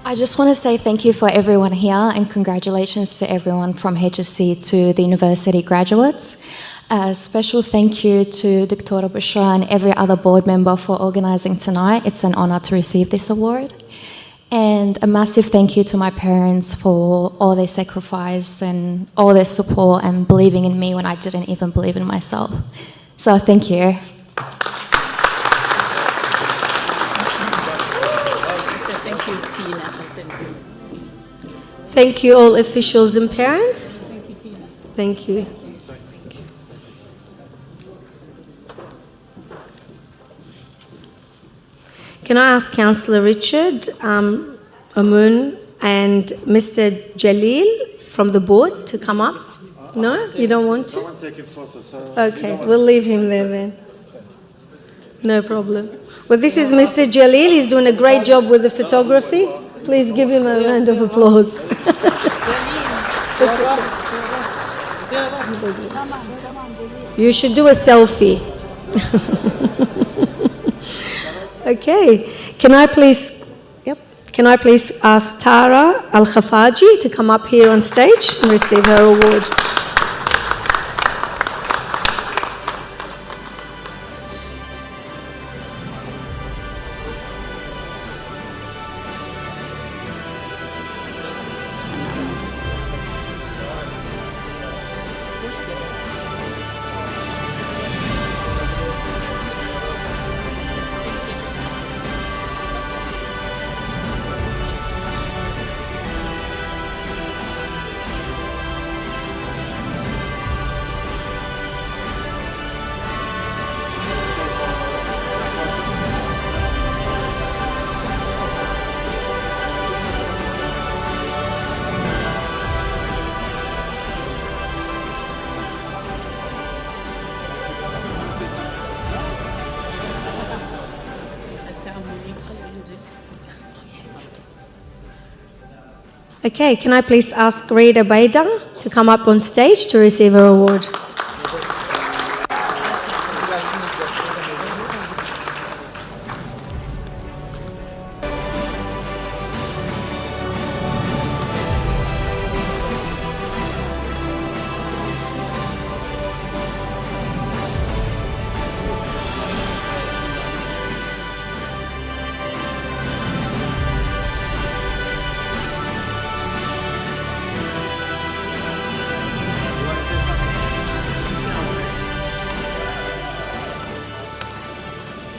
I just want to say thank you for everyone here and congratulations to everyone from HSC to the university graduates. A special thank you to Dr. Bushra and every other board member for organising tonight. It's an honour to receive this award. And a massive thank you to my parents for all their sacrifice and all their support and believing in me when I didn't even believe in myself. So thank you. Thank you, Tina. Thank you, all officials and parents. Thank you, Tina. Thank you. Can I ask Councillor Richard, Amun, and Mr. Jalil from the board to come up? No? You don't want to? I want to take a photo. So Okay, we'll leave him there then. No problem. Well, this is Mr. Jalil. He's doing a great job with the photography. Please give him a round of applause. You should do a selfie. Okay. Can I please ask Tara Al-Khafaji to come up here on stage and receive her award? Okay, can I please ask Rita Baida to come up on stage to receive her award?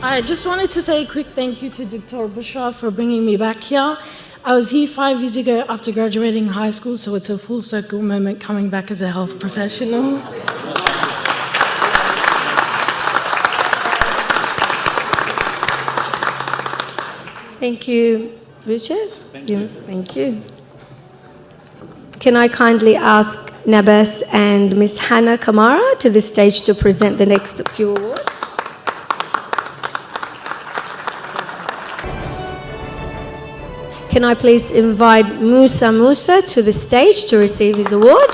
I just wanted to say a quick thank you to Dr. Bushra for bringing me back here. I was here 5 years ago after graduating high school, so it's a full circle moment coming back as a health professional. Thank you, Richard. Thank you. Can I kindly ask Nabas and Miss Hannah Kamara to the stage to present the next few awards? Can I please invite Musa to the stage to receive his award?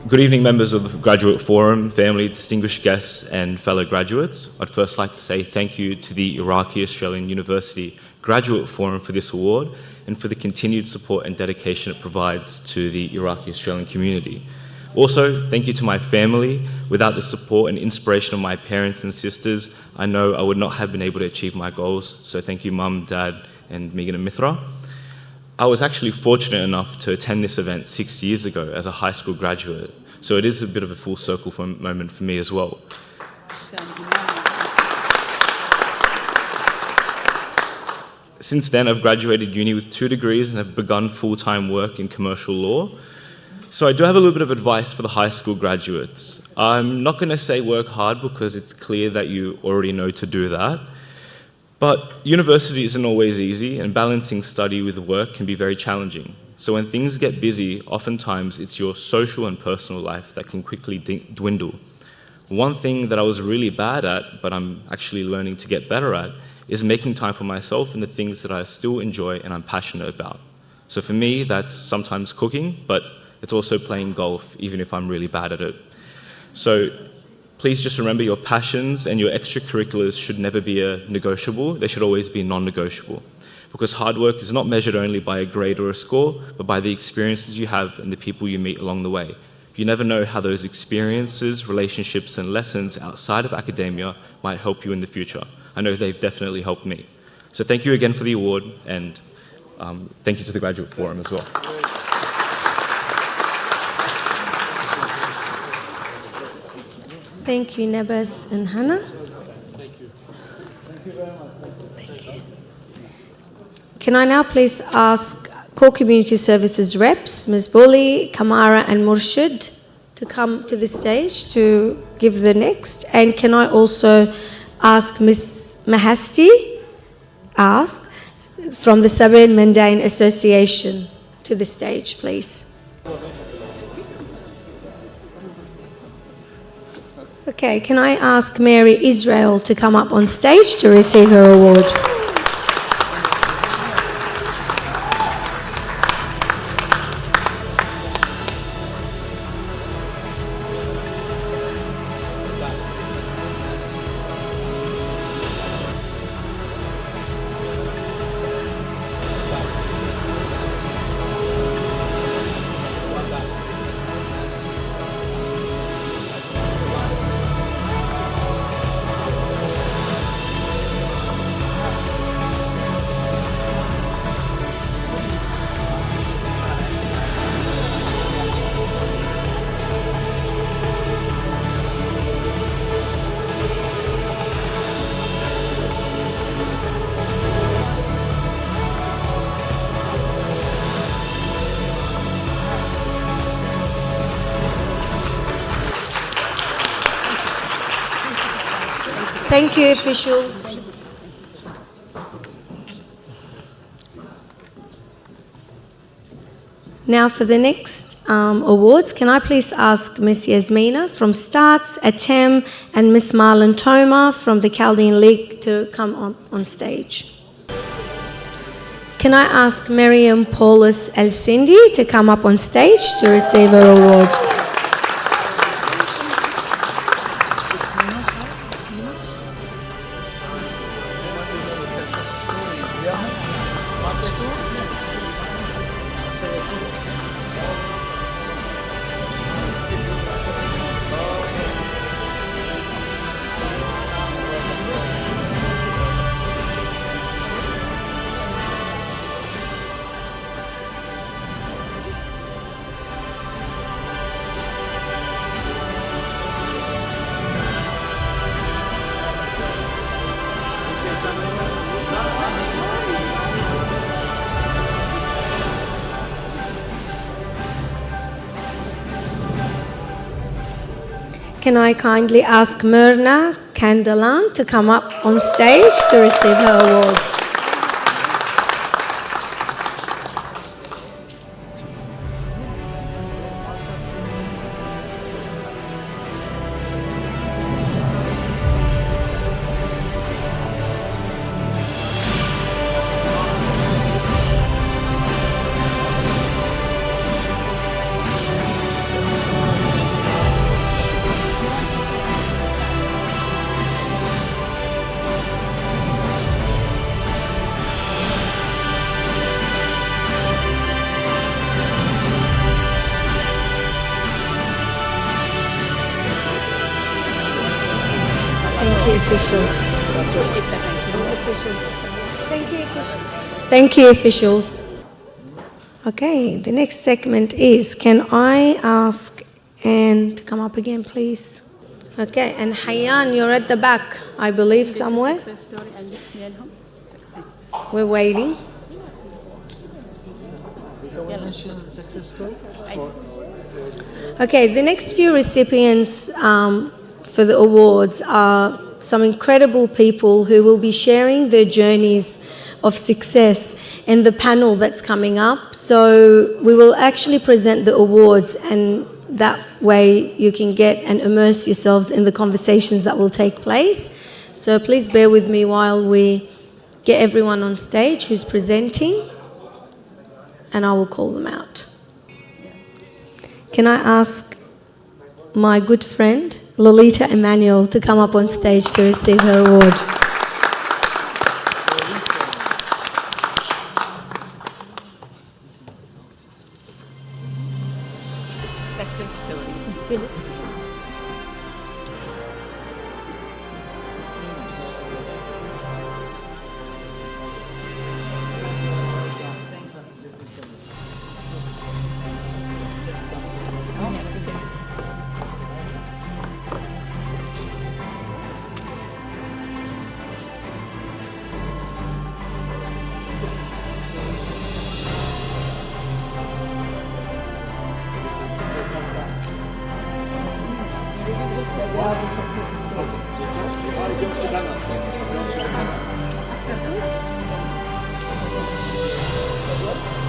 Good evening, members of the Graduate Forum, family, distinguished guests, and fellow graduates. I'd first like to say thank you to the Iraqi Australian University Graduate Forum for this award and for the continued support and dedication it provides to the Iraqi Australian community. Also, thank you to my family. Without the support and inspiration of my parents and sisters, I know I would not have been able to achieve my goals. So thank you, Mum, Dad, and Megan and Mithra. I was actually fortunate enough to attend this event 6 years ago as a high school graduate. So it is a bit of a full circle moment for me as well. Since then, I've graduated uni with 2 degrees and have begun full-time work in commercial law. So I do have a little bit of advice for the high school graduates. I'm not going to say work hard because it's clear that you already know to do that. But university isn't always easy, and balancing study with work can be very challenging. So when things get busy, oftentimes it's your social and personal life that can quickly dwindle. One thing that I was really bad at, but I'm actually learning to get better at, is making time for myself and the things that I still enjoy and I'm passionate about. So for me, that's sometimes cooking, but it's also playing golf, even if I'm really bad at it. So please just remember your passions and your extracurriculars should never be a negotiable, they should always be non-negotiable. Because hard work is not measured only by a grade or a score, but by the experiences you have and the people you meet along the way. You never know how those experiences, relationships, and lessons outside of academia might help you in the future. I know they've definitely helped me. So thank you again for the award, and thank you to the Graduate Forum as well. Thank you, Nebas and Hannah. Thank you. Thank you very much. Thank you. Can I now please ask Core Community Services reps, Ms. Bully, Kamara and Murshid, to come to the stage to give the next? And can I also ask Ms. Mahasti, from the Sabil Mandain Association to the stage, please? Okay, can I ask Mary Israel to come up on stage to receive her award? Thank you, officials. Now for the next awards, can I please ask Ms. Yasmina from STARTS, ATEM, and Ms. Marlon Toma from the Chaldean League to come on stage. Can I ask Miriam Paulus El-Sindi to come up on stage to receive her award? Can I kindly ask Myrna Kandalan to come up on stage to receive her award? Thank you, officials. Okay, the next segment is, can I ask Anne to come up again, please? Okay, and Hayyan, you're at the back, I believe, somewhere. We're waiting. Okay, the next few recipients for the awards are some incredible people who will be sharing their journeys of success in the panel that's coming up. So we will actually present the awards, and that way you can get and immerse yourselves in the conversations that will take place. So please bear with me while we get everyone on stage who's presenting, and I will call them out. Can I ask my good friend, Lolita Emmanuel, to come up on stage to receive her award? Success stories.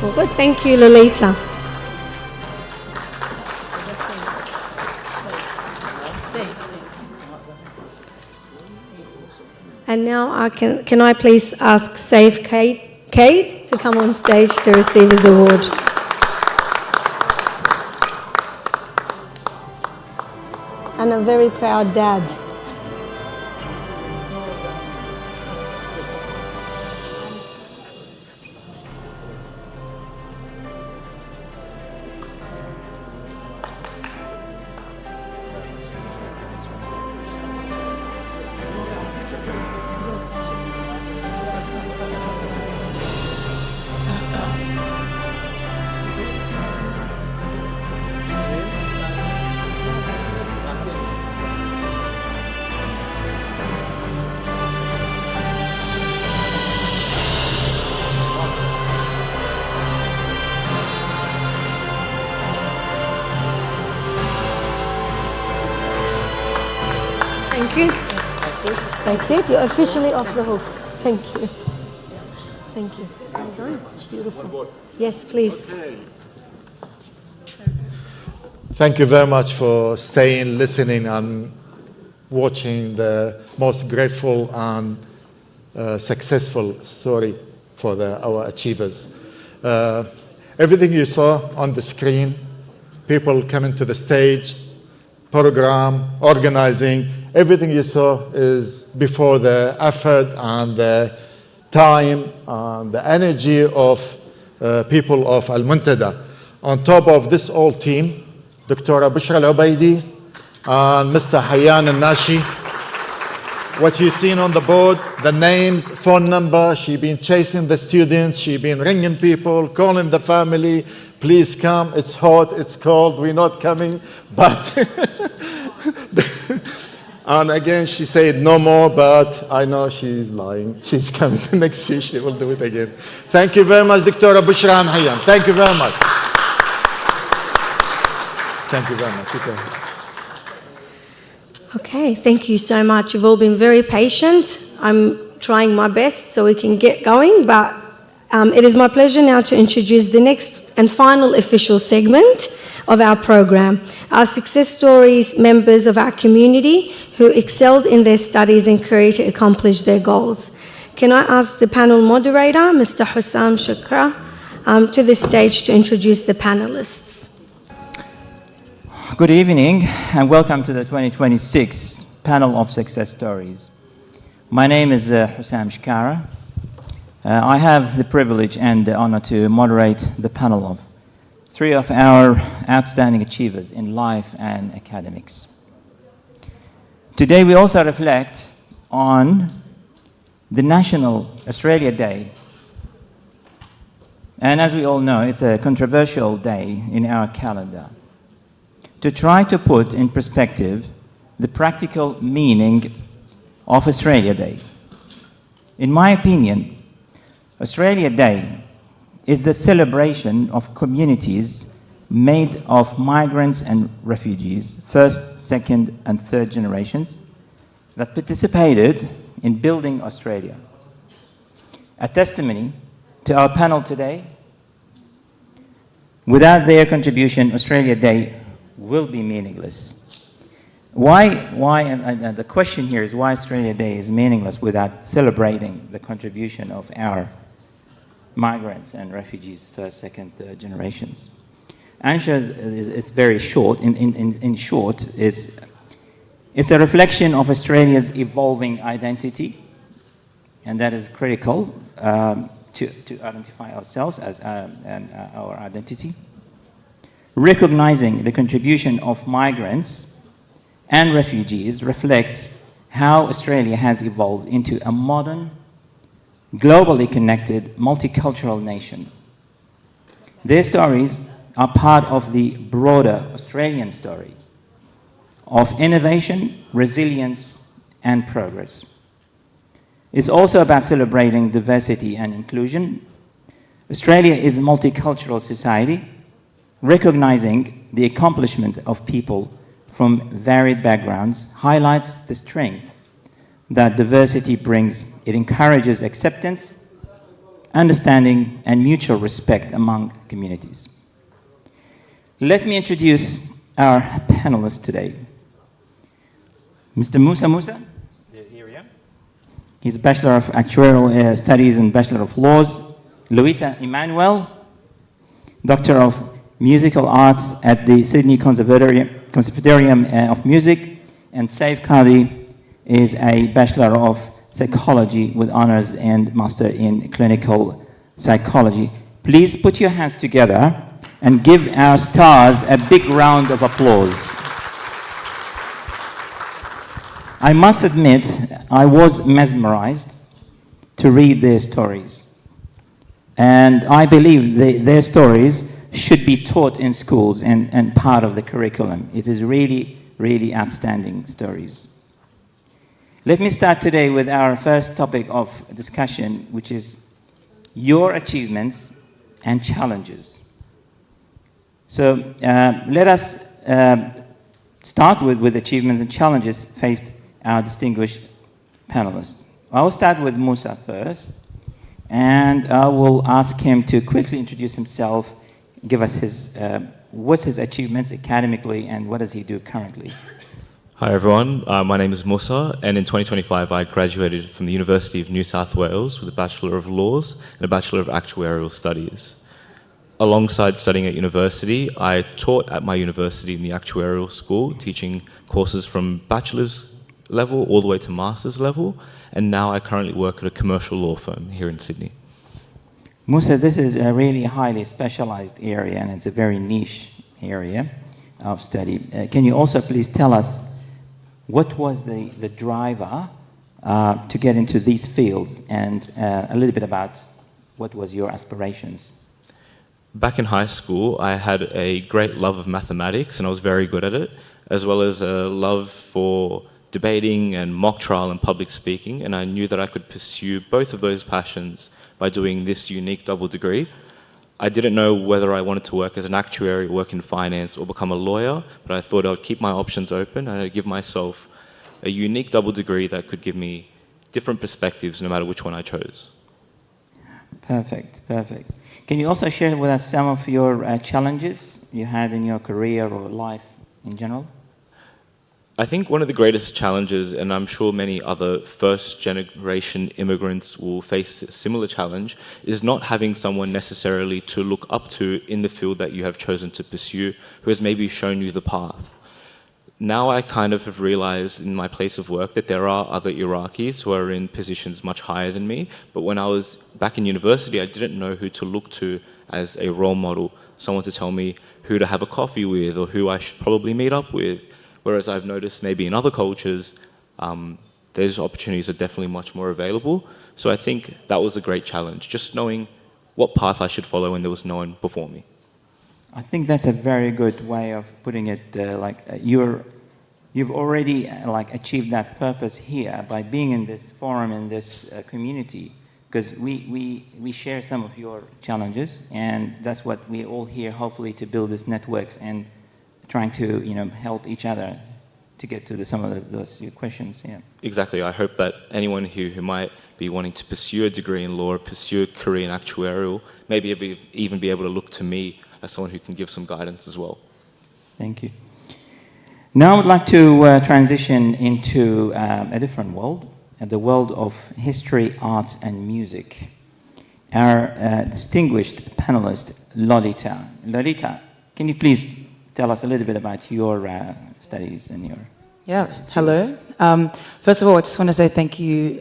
Well, good. Thank you, Lolita. And now can I please ask Safe Kate to come on stage to receive his award. And a very proud dad. Thank you. That's it. That's it. You're officially off the hook. Thank you. Thank you. Well done. It's beautiful. Yes, please. Thank you very much for staying, listening, and watching the most grateful and successful story for our achievers. Everything you saw on the screen, people coming to the stage, program, organizing, everything you saw is before the effort and the time and the energy of people of Al-Muntada. On top of this whole team, Dr. Bushra Al-Ubaidi and Mr. Hayyan Al-Nashi. What you've seen on the board, the names, phone number, she's been chasing the students, she's been ringing people, calling the family, please come, it's hot, it's cold, we're not coming, but and again she said no more, but I know she's lying. She's coming the next year, she will do it again. Thank you very much, Dr. Bushra and Hayyan. Thank you very much. Thank you very much. Okay, thank you so much. You've all been very patient. I'm trying my best so we can get going, but it is my pleasure now to introduce the next and final official segment of our program, our success stories, members of our community who excelled in their studies and career to accomplish their goals. Can I ask the panel moderator, Mr. Hussam Shukra, to the stage to introduce the panelists. Good evening and welcome to the 2026 panel of success stories. My name is Hussam Shukra. I have the privilege and the honor to moderate the panel of three of our outstanding achievers in life and academics. Today we also reflect on the National Australia Day. And as we all know, it's a controversial day in our calendar. To try to put in perspective the practical meaning of Australia Day. In my opinion, Australia Day is the celebration of communities made of migrants and refugees, first, second, and third generations, that participated in building Australia. A testimony to our panel today. Without their contribution, Australia Day will be meaningless. And the question here is why Australia Day is meaningless without celebrating the contribution of our migrants and refugees, first, second, third generations. Answer is very short. In short, it's a reflection of Australia's evolving identity, and that is critical to identify ourselves as our identity. Recognizing the contribution of migrants and refugees reflects how Australia has evolved into a modern, globally connected, multicultural nation. Their stories are part of the broader Australian story of innovation, resilience, and progress. It's also about celebrating diversity and inclusion. Australia is a multicultural society, recognizing the accomplishment of people from varied backgrounds highlights the strength that diversity brings. It encourages acceptance, understanding, and mutual respect among communities. Let me introduce our panelists today. Mr. Musa, here we are. He's a Bachelor of Actuarial Studies and Bachelor of Laws. Luita Emmanuel, Doctor of Musical Arts at the Sydney Conservatorium of Music, and Saif Qadi is a Bachelor of Psychology with honors and Master in Clinical Psychology. Please put your hands together and give our stars a big round of applause. I must admit, I was mesmerized to read their stories. And I believe their stories should be taught in schools and part of the curriculum. It is really, really outstanding stories. Let me start today with our first topic of discussion, which is your achievements and challenges. So let us start with achievements and challenges faced our distinguished panelists. I will start with Musa first, and I will ask him to quickly introduce himself, give us what's his achievements academically, and what does he do currently. Hi everyone, my name is Musa, and in 2025 I graduated from the University of New South Wales with a Bachelor of Laws and a Bachelor of Actuarial Studies. Alongside studying at university, I taught at my university in the actuarial school, teaching courses from bachelor's level all the way to master's level, and now I currently work at a commercial law firm here in Sydney. Musa, this is a really highly specialized area, and it's a very niche area of study. Can you also please tell us what was the driver to get into these fields, and a little bit about what was your aspirations? Back in high school, I had a great love of mathematics, and I was very good at it, as well as a love for debating and mock trial and public speaking, and I knew that I could pursue both of those passions by doing this unique double degree. I didn't know whether I wanted to work as an actuary, work in finance, or become a lawyer, but I thought I would keep my options open and I'd give myself a unique double degree that could give me different perspectives no matter which one I chose. Perfect, perfect. Can you also share with us some of your challenges you had in your career or life in general? I think one of the greatest challenges, and I'm sure many other first-generation immigrants will face a similar challenge, is not having someone necessarily to look up to in the field that you have chosen to pursue, who has maybe shown you the path. Now I kind of have realized in my place of work that there are other Iraqis who are in positions much higher than me, but when I was back in university, I didn't know who to look to as a role model, someone to tell me who to have a coffee with or who I should probably meet up with. Whereas I've noticed maybe in other cultures, those opportunities are definitely much more available. So I think that was a great challenge, just knowing what path I should follow when there was no one before me. I think that's a very good way of putting it. You've already achieved that purpose here by being in this forum, in this community, because we share some of your challenges, and that's what we're all here, hopefully, to build these networks and trying to, help each other to get to some of those questions. Yeah. Exactly. I hope that anyone who might be wanting to pursue a degree in law, pursue a career in actuarial, maybe even be able to look to me as someone who can give some guidance as well. Thank you. Now I would like to transition into a different world, the world of history, arts, and music. Our distinguished panelist, Lolita. Lolita, can you please tell us a little bit about your studies and your... Yeah, hello. First of all, I just want to say thank you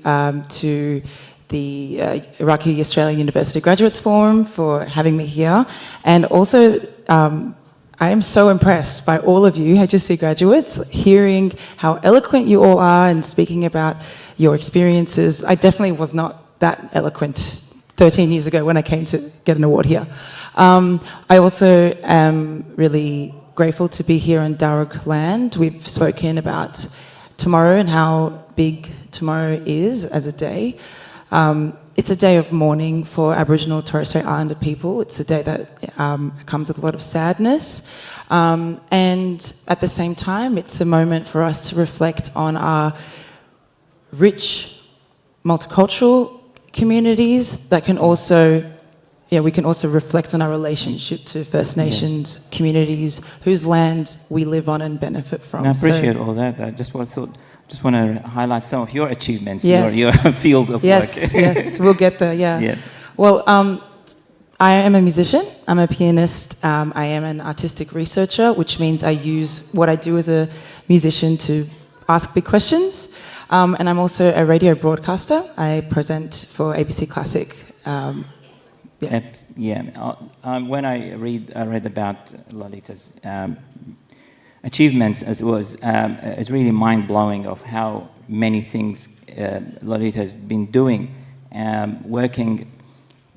to the Iraqi Australian University Graduates Forum for having me here. And also, I am so impressed by all of you, HSC graduates, hearing how eloquent you all are and speaking about your experiences. I definitely was not that eloquent 13 years ago when I came to get an award here. I also am really grateful to be here in Darug land. We've spoken about tomorrow and how big tomorrow is as a day. It's a day of mourning for Aboriginal and Torres Strait Islander people. It's a day that comes with a lot of sadness. And at the same time, it's a moment for us to reflect on our rich, multicultural communities that can also, we can also reflect on our relationship to First Nations communities whose land we live on and benefit from. And I appreciate all that. I just want to highlight some of your achievements, yes. your field of work. Yes, we'll get there, yeah. Well, I am a musician, I'm a pianist, I am an artistic researcher, which means I use what I do as a musician to ask big questions. And I'm also a radio broadcaster. I present for ABC Classic. When I read about Lolita's achievements, it's really mind-blowing of how many things Lolita has been doing, working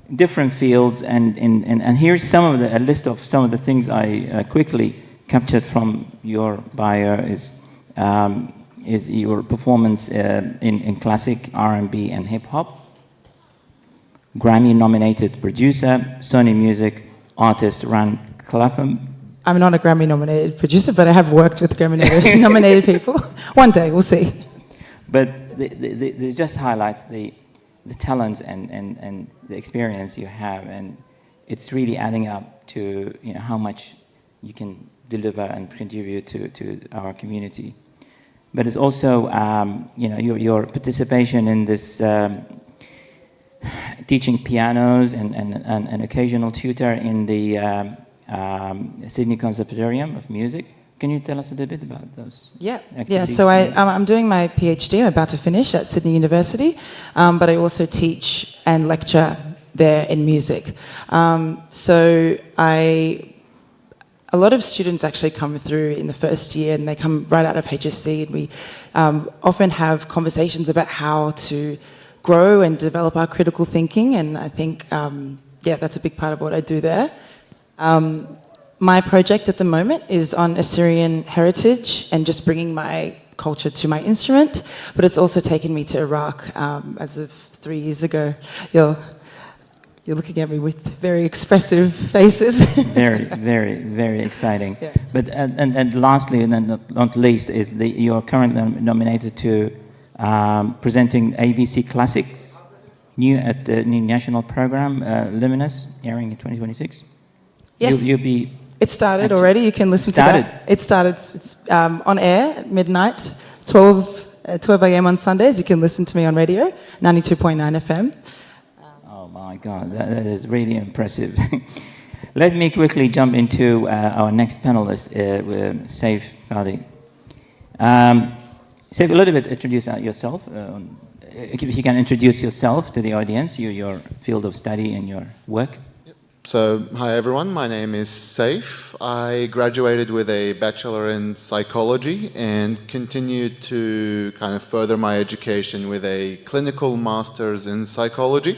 in different fields, and here's a list of some of the things I quickly captured from your bio is your performance in classic R&B and hip-hop, Grammy-nominated producer, Sony Music artist Ran Clapham. I'm not a Grammy-nominated producer, but I have worked with Grammy-nominated people. One day, we'll see. But this just highlights the talents and the experience you have, and it's really adding up to how much you can deliver and contribute to our community. But it's also your participation in this teaching pianos and an occasional tutor in the Sydney Conservatorium of Music. Can you tell us a little bit about those activities? Yeah. So I'm doing my PhD. I'm about to finish at Sydney University, but I also teach and lecture there in music. A lot of students actually come through in the first year, and they come right out of HSC, and we often have conversations about how to grow and develop our critical thinking, and I think, that's a big part of what I do there. My project at the moment is on Assyrian heritage and just bringing my culture to my instrument, but it's also taken me to Iraq as of 3 years ago. You're looking at me with very expressive faces. Very, very, very exciting. Yeah. But and lastly, and not least, is you're currently nominated to presenting ABC Classics at the new national program, Luminous, airing in 2026. Yes. You'll be. It started already. You can listen to that. It started. It's on air at midnight, 12 a.m. on Sundays. You can listen to me on radio, 92.9 FM. Oh my God, that is really impressive. Let me quickly jump into our next panelist, Saif Qadi. Saif, a little bit introduce yourself. If you can introduce yourself to the audience, your field of study and your work. So, hi everyone, my name is Saif. I graduated with a Bachelor in Psychology and continued to kind of further my education with a clinical Master's in Psychology.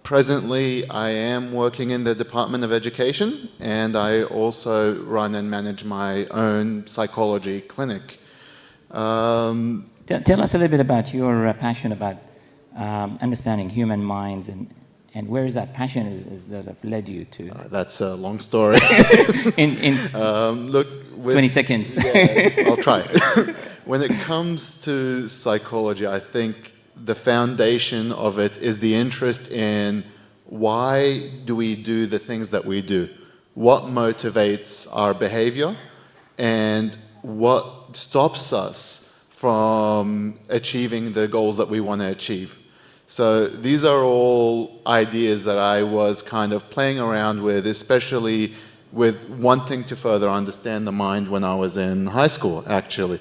Presently, I am working in the Department of Education, and I also run and manage my own psychology clinic. Tell us a little bit about your passion about understanding human minds, and where is that passion that have led you to? That's a long story. Look, 20 seconds. Yeah, I'll try. When it comes to psychology, I think the foundation of it is the interest in why do we do the things that we do? What motivates our behavior? And what stops us from achieving the goals that we want to achieve? So these are all ideas that I was kind of playing around with, especially with wanting to further understand the mind when I was in high school, actually.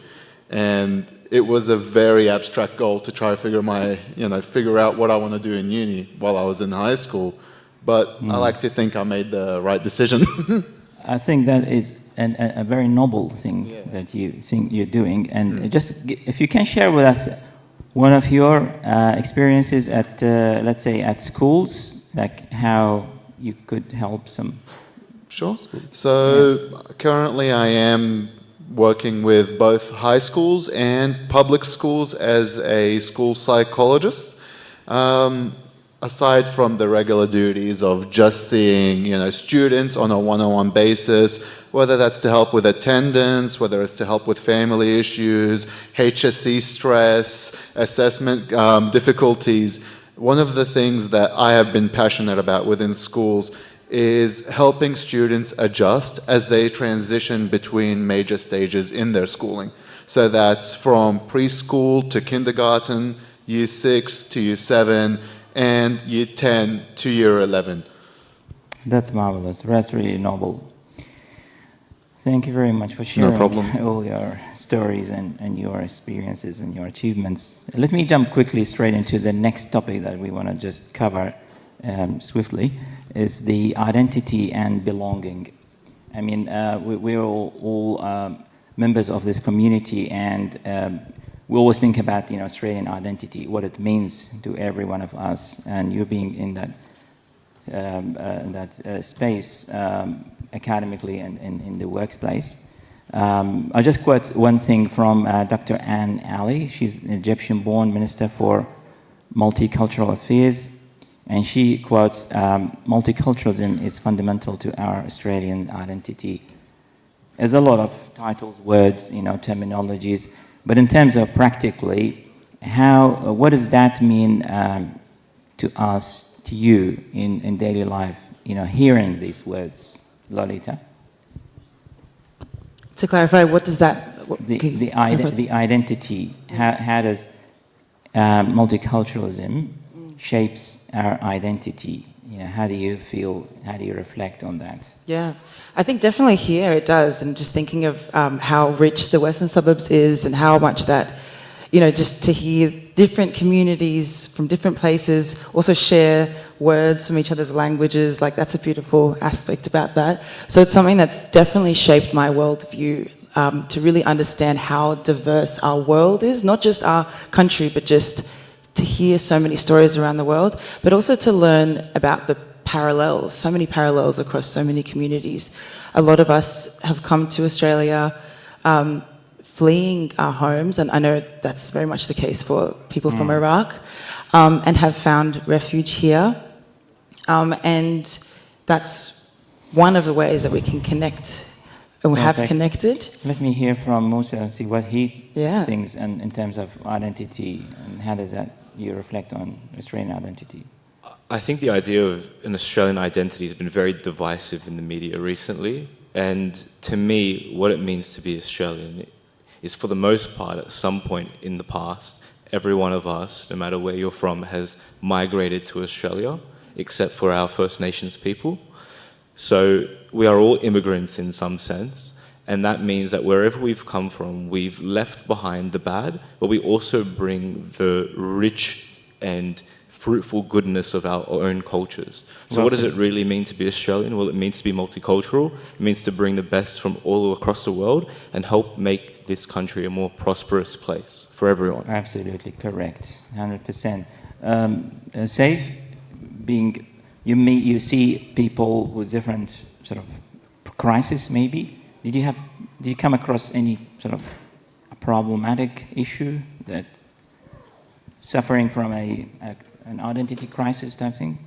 And it was a very abstract goal to try to figure out what I want to do in uni while I was in high school. But I like to think I made the right decision. I think that is a very noble thing that you think you're doing. And just if you can share with us one of your experiences at, let's say, at schools, like how you could help some. Sure. So currently I am working with both high schools and public schools as a school psychologist. Aside from the regular duties of just seeing, students on a one-on-one basis, whether that's to help with attendance, whether it's to help with family issues, HSC stress, assessment difficulties, one of the things that I have been passionate about within schools is helping students adjust as they transition between major stages in their schooling. So that's from preschool to kindergarten, year 6 to year 7, and year 10 to year 11. That's marvelous. That's really noble. Thank you very much for sharing all your stories and your experiences and your achievements. Let me jump quickly straight into the next topic that we want to just cover swiftly, is the identity and belonging. I mean, we're all members of this community, and we always think about Australian identity, what it means to every one of us, and you being in that space academically and in the workplace. I'll just quote one thing from Dr. Anne Ali. She's an Egyptian-born Minister for Multicultural Affairs, and she quotes, multiculturalism is fundamental to our Australian identity. There's a lot of titles, words, terminologies, but in terms of practically, what does that mean to us, to you, in daily life, hearing these words? Lolita? To clarify, what does that... The identity, how does multiculturalism shapes our identity? How do you feel, how do you reflect on that? Yeah, I think definitely here it does, and just thinking of how rich the Western Suburbs is and how much that, just to hear different communities from different places also share words from each other's languages, like that's a beautiful aspect about that. So it's something that's definitely shaped my worldview, to really understand how diverse our world is, not just our country, but just to hear so many stories around the world, but also to learn about the parallels, so many parallels across so many communities. A lot of us have come to Australia fleeing our homes, and I know that's very much the case for people from Iraq, and have found refuge here. And that's one of the ways that we can connect, and we have connected. Let me hear from Musa and see what he thinks in terms of identity, and how does that you reflect on Australian identity? I think the idea of an Australian identity has been very divisive in the media recently, and to me, what it means to be Australian is, for the most part, at some point in the past, every one of us, no matter where you're from, has migrated to Australia, except for our First Nations people. So we are all immigrants in some sense, and that means that wherever we've come from, we've left behind the bad, but we also bring the rich and fruitful goodness of our own cultures. So what does it really mean to be Australian? Well, it means to be multicultural. It means to bring the best from all across the world and help make this country a more prosperous place for everyone. Absolutely correct, 100%. Saif, being you see people with different sort of crisis, maybe. Did you come across any sort of a problematic issue that suffering from an identity crisis type thing?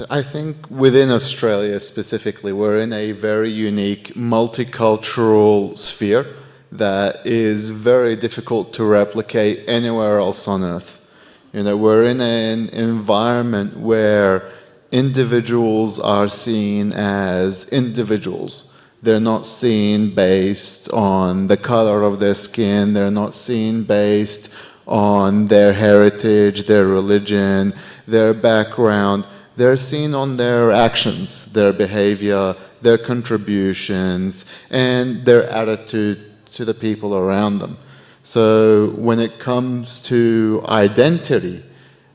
I think within Australia specifically, we're in a very unique multicultural sphere that is very difficult to replicate anywhere else on earth. You know, we're in an environment where individuals are seen as individuals. They're not seen based on the color of their skin. They're not seen based on their heritage, their religion, their background. They're seen on their actions, their behavior, their contributions, and their attitude to the people around them. So when it comes to identity,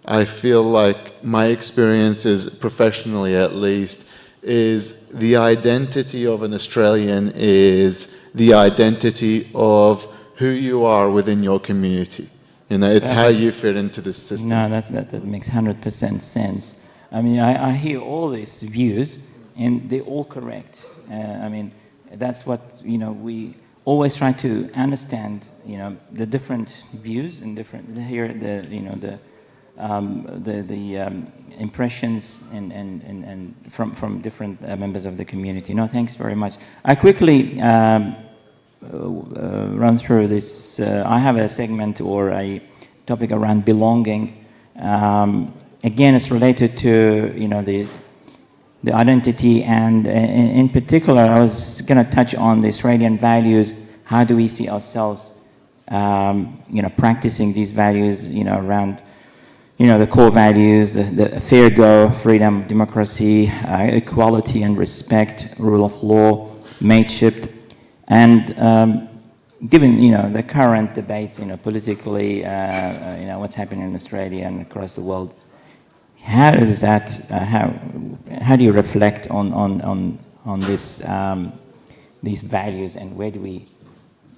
I feel like my experience is, professionally at least, is the identity of an Australian is the identity of who you are within your community. You know, it's how you fit into this system. No, that makes 100% sense. I mean, I hear all these views, and they're all correct. I mean, that's what, you know, we always try to understand, you know, the different views and different, here, the, you know, the impressions and from different members of the community. No, thanks very much. I quickly run through this. I have a segment or a topic around belonging. Again, it's related to, you know, the identity, and in particular, I was going to touch on the Australian values. How do we see ourselves, you know, practicing these values, you know, around, you know, the core values, the fair go, freedom, democracy, equality and respect, rule of law, mateship, and given, you know, the current debates, you know, politically, you know, what's happening in Australia and across the world, how is that? How do you reflect on this these values, and where do we,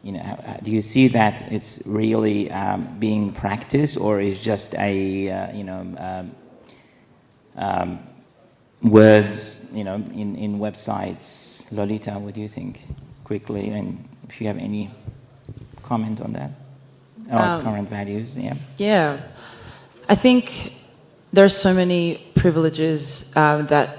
you know, do you see that it's really being practiced, or is just a you know, words, you know, in websites? Lolita, what do you think, quickly, and if you have any comment on that, or current values? Yeah. Yeah, I think there are so many privileges that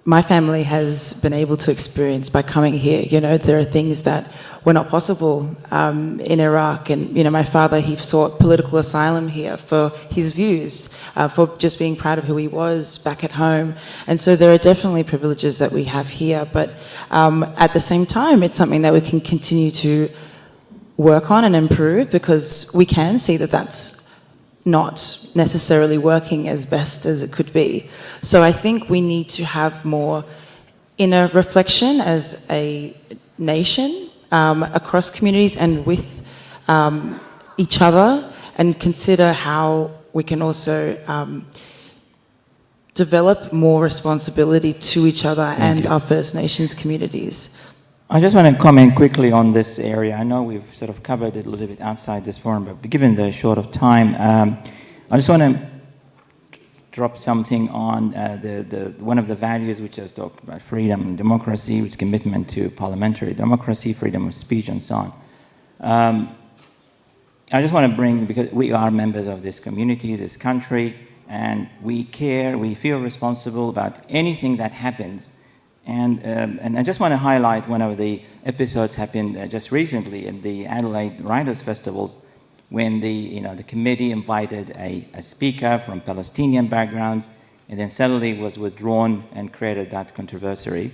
my family has been able to experience by coming here. You know, there are things that were not possible in Iraq, and, you know, my father, he sought political asylum here for his views, for just being proud of who he was back at home. And so there are definitely privileges that we have here, but at the same time, it's something that we can continue to work on and improve, because we can see that that's not necessarily working as best as it could be. So I think we need to have more inner reflection as a nation, across communities and with each other, and consider how we can also develop more responsibility to each other and our First Nations communities. I just want to comment quickly on this area. I know we've sort of covered it a little bit outside this forum, but given the short of time, I just want to drop something on one of the values which is talked about, freedom and democracy, which is commitment to parliamentary democracy, freedom of speech, and so on. I just want to bring, because we are members of this community, this country, and we care, we feel responsible about anything that happens. And I just want to highlight one of the episodes happened just recently in the Adelaide Writers' Festivals, when the committee invited a speaker from Palestinian backgrounds, and then suddenly was withdrawn and created that controversy.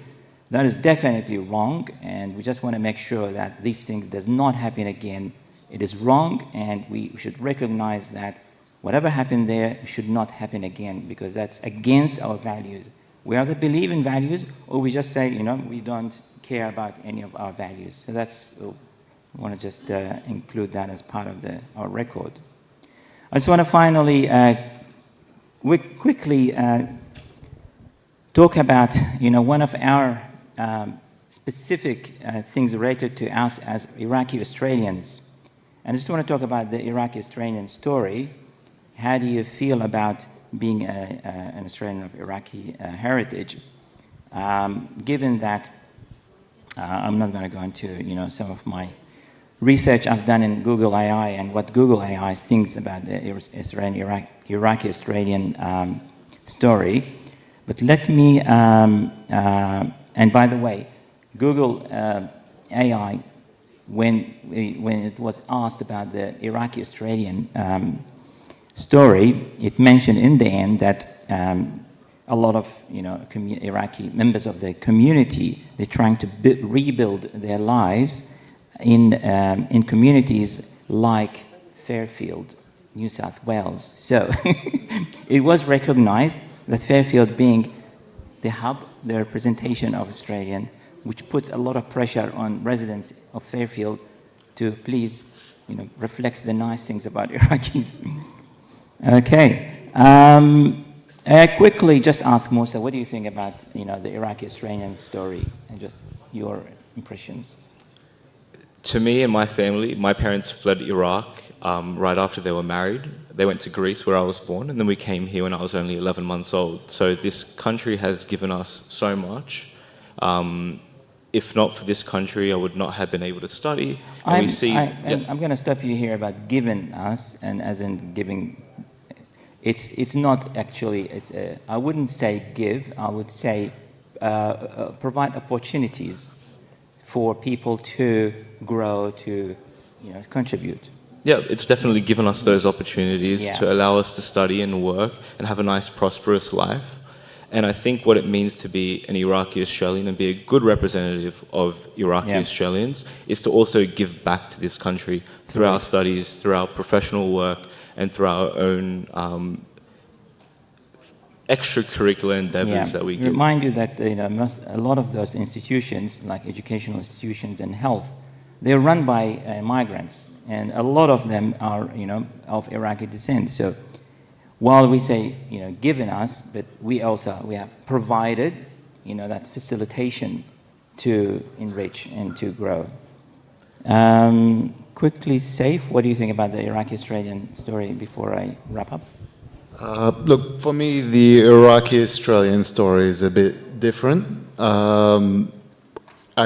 That is definitely wrong, and we just want to make sure that these things does not happen again. It is wrong, and we should recognize that whatever happened there should not happen again, because that's against our values. We either believe in values, or we just say, you know, we don't care about any of our values. So that's, I want to just include that as part of our record. I just want to finally quickly talk about, you know, one of our specific things related to us as Iraqi Australians. And I just want to talk about the Iraqi Australian story. How do you feel about being an Australian of Iraqi heritage, given that I'm not going to go into, you know, some of my research I've done in Google AI and what Google AI thinks about the Iraqi-Australian story. But let me, and by the way, Google AI, when it was asked about the Iraqi-Australian story, it mentioned in the end that a lot of Iraqi members of the community, they're trying to rebuild their lives in communities like Fairfield, New South Wales. So it was recognized that Fairfield being the hub, the representation of Australian, which puts a lot of pressure on residents of Fairfield to please, reflect the nice things about Iraqis. Okay. Quickly, just ask Musa, what do you think about, the Iraqi-Australian story and just your impressions? To me and my family, my parents fled Iraq right after they were married. They went to Greece, where I was born, and then we came here when I was only 11 months old. So this country has given us so much. If not for this country, I would not have been able to study. I'm going to stop you here about giving us, and as in giving. It's not actually. I wouldn't say give. I would say provide opportunities for people to grow, to contribute. Yeah, it's definitely given us those opportunities to allow us to study and work and have a nice, prosperous life. And I think what it means to be an Iraqi Australian and be a good representative of Iraqi Australians is to also give back to this country through our studies, through our professional work, and through our own extracurricular endeavors that we give. Remind you that a lot of those institutions, like educational institutions and health, they're run by migrants, and a lot of them are of Iraqi descent. So while we say given us, but we have provided that facilitation to enrich and to grow. Quickly, Saif, what do you think about the Iraqi-Australian story before I wrap up? Look, for me, the Iraqi-Australian story is a bit different. I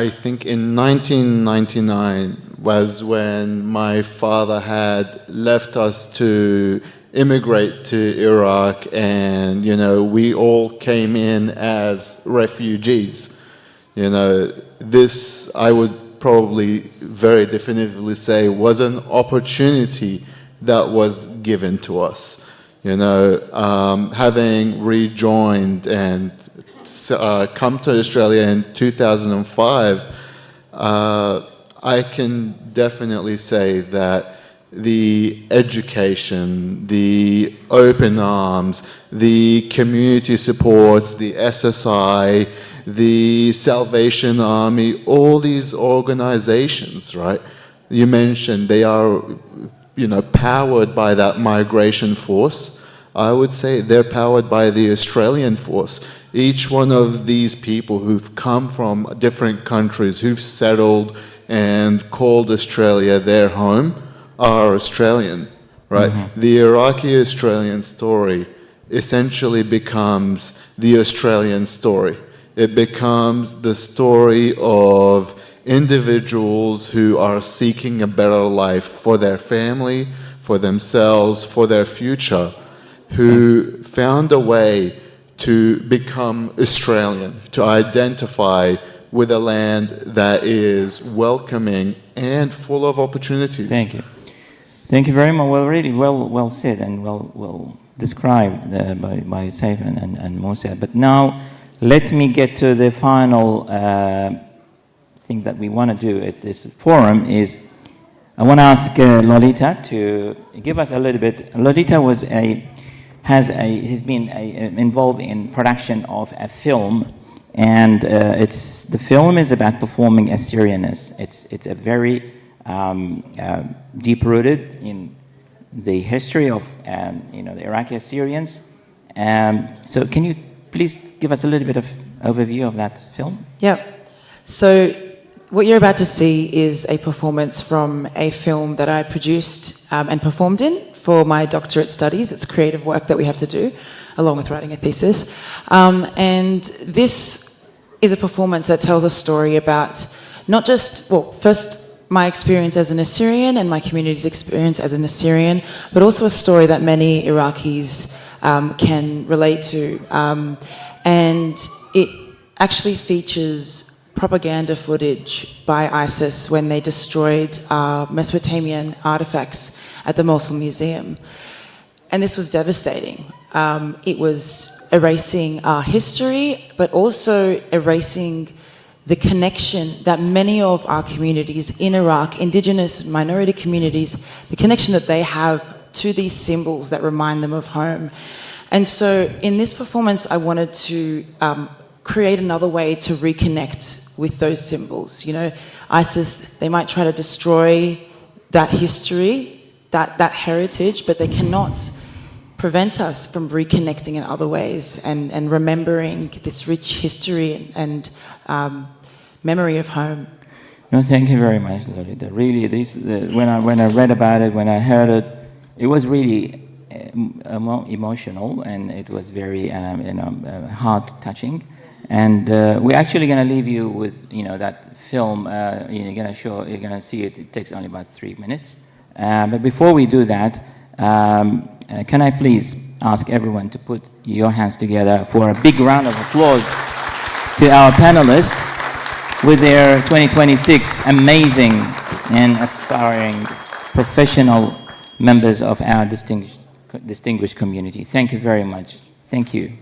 think in 1999 was when my father had left us to immigrate to Iraq, and we all came in as refugees. This I would probably very definitively say was an opportunity that was given to us. Having rejoined and come to Australia in 2005, I can definitely say that the education, the open arms, the community supports, the SSI, the Salvation Army, all these organizations, right? You mentioned they are, powered by that migration force. I would say they're powered by the Australian force. Each one of these people who've come from different countries, who've settled and called Australia their home, are Australian, right? Mm-hmm. The Iraqi-Australian story essentially becomes the Australian story. It becomes the story of individuals who are seeking a better life for their family, for themselves, for their future, who found a way to become Australian, to identify with a land that is welcoming and full of opportunities. Thank you. Thank you very much. Well, really well said and well described by Saif and Musa. But now, let me get to the final thing that we want to do at this forum is I want to ask Lolita to give us a little bit. Lolita has been involved in production of a film, and the film is about performing Assyrianness. It's a very deep-rooted in the history of the Iraqi Assyrians. So can you please give us a little bit of overview of that film? Yeah. So what you're about to see is a performance from a film that I produced and performed in for my doctorate studies. It's creative work that we have to do, along with writing a thesis. And this is a performance that tells a story about not just, well, first, my experience as an Assyrian and my community's experience as an Assyrian, but also a story that many Iraqis can relate to. And it actually features propaganda footage by ISIS when they destroyed Mesopotamian artifacts at the Mosul Museum. And this was devastating. It was erasing our history, but also erasing the connection that many of our communities in Iraq, indigenous minority communities, the connection that they have to these symbols that remind them of home. And so in this performance, I wanted to create another way to reconnect with those symbols. You know, ISIS, they might try to destroy that history, that heritage, but they cannot prevent us from reconnecting in other ways and remembering this rich history and memory of home. No, thank you very much, Lolita. Really, when I read about it, when I heard it, it was really emotional, and it was very heart-touching. And we're actually going to leave you with that film. You're going to see it. It takes only about 3 minutes. But before we do that, can I please ask everyone to put your hands together for a big round of applause to our panelists with their 2026 amazing and aspiring professional members of our distinguished community. Thank you very much. Thank you.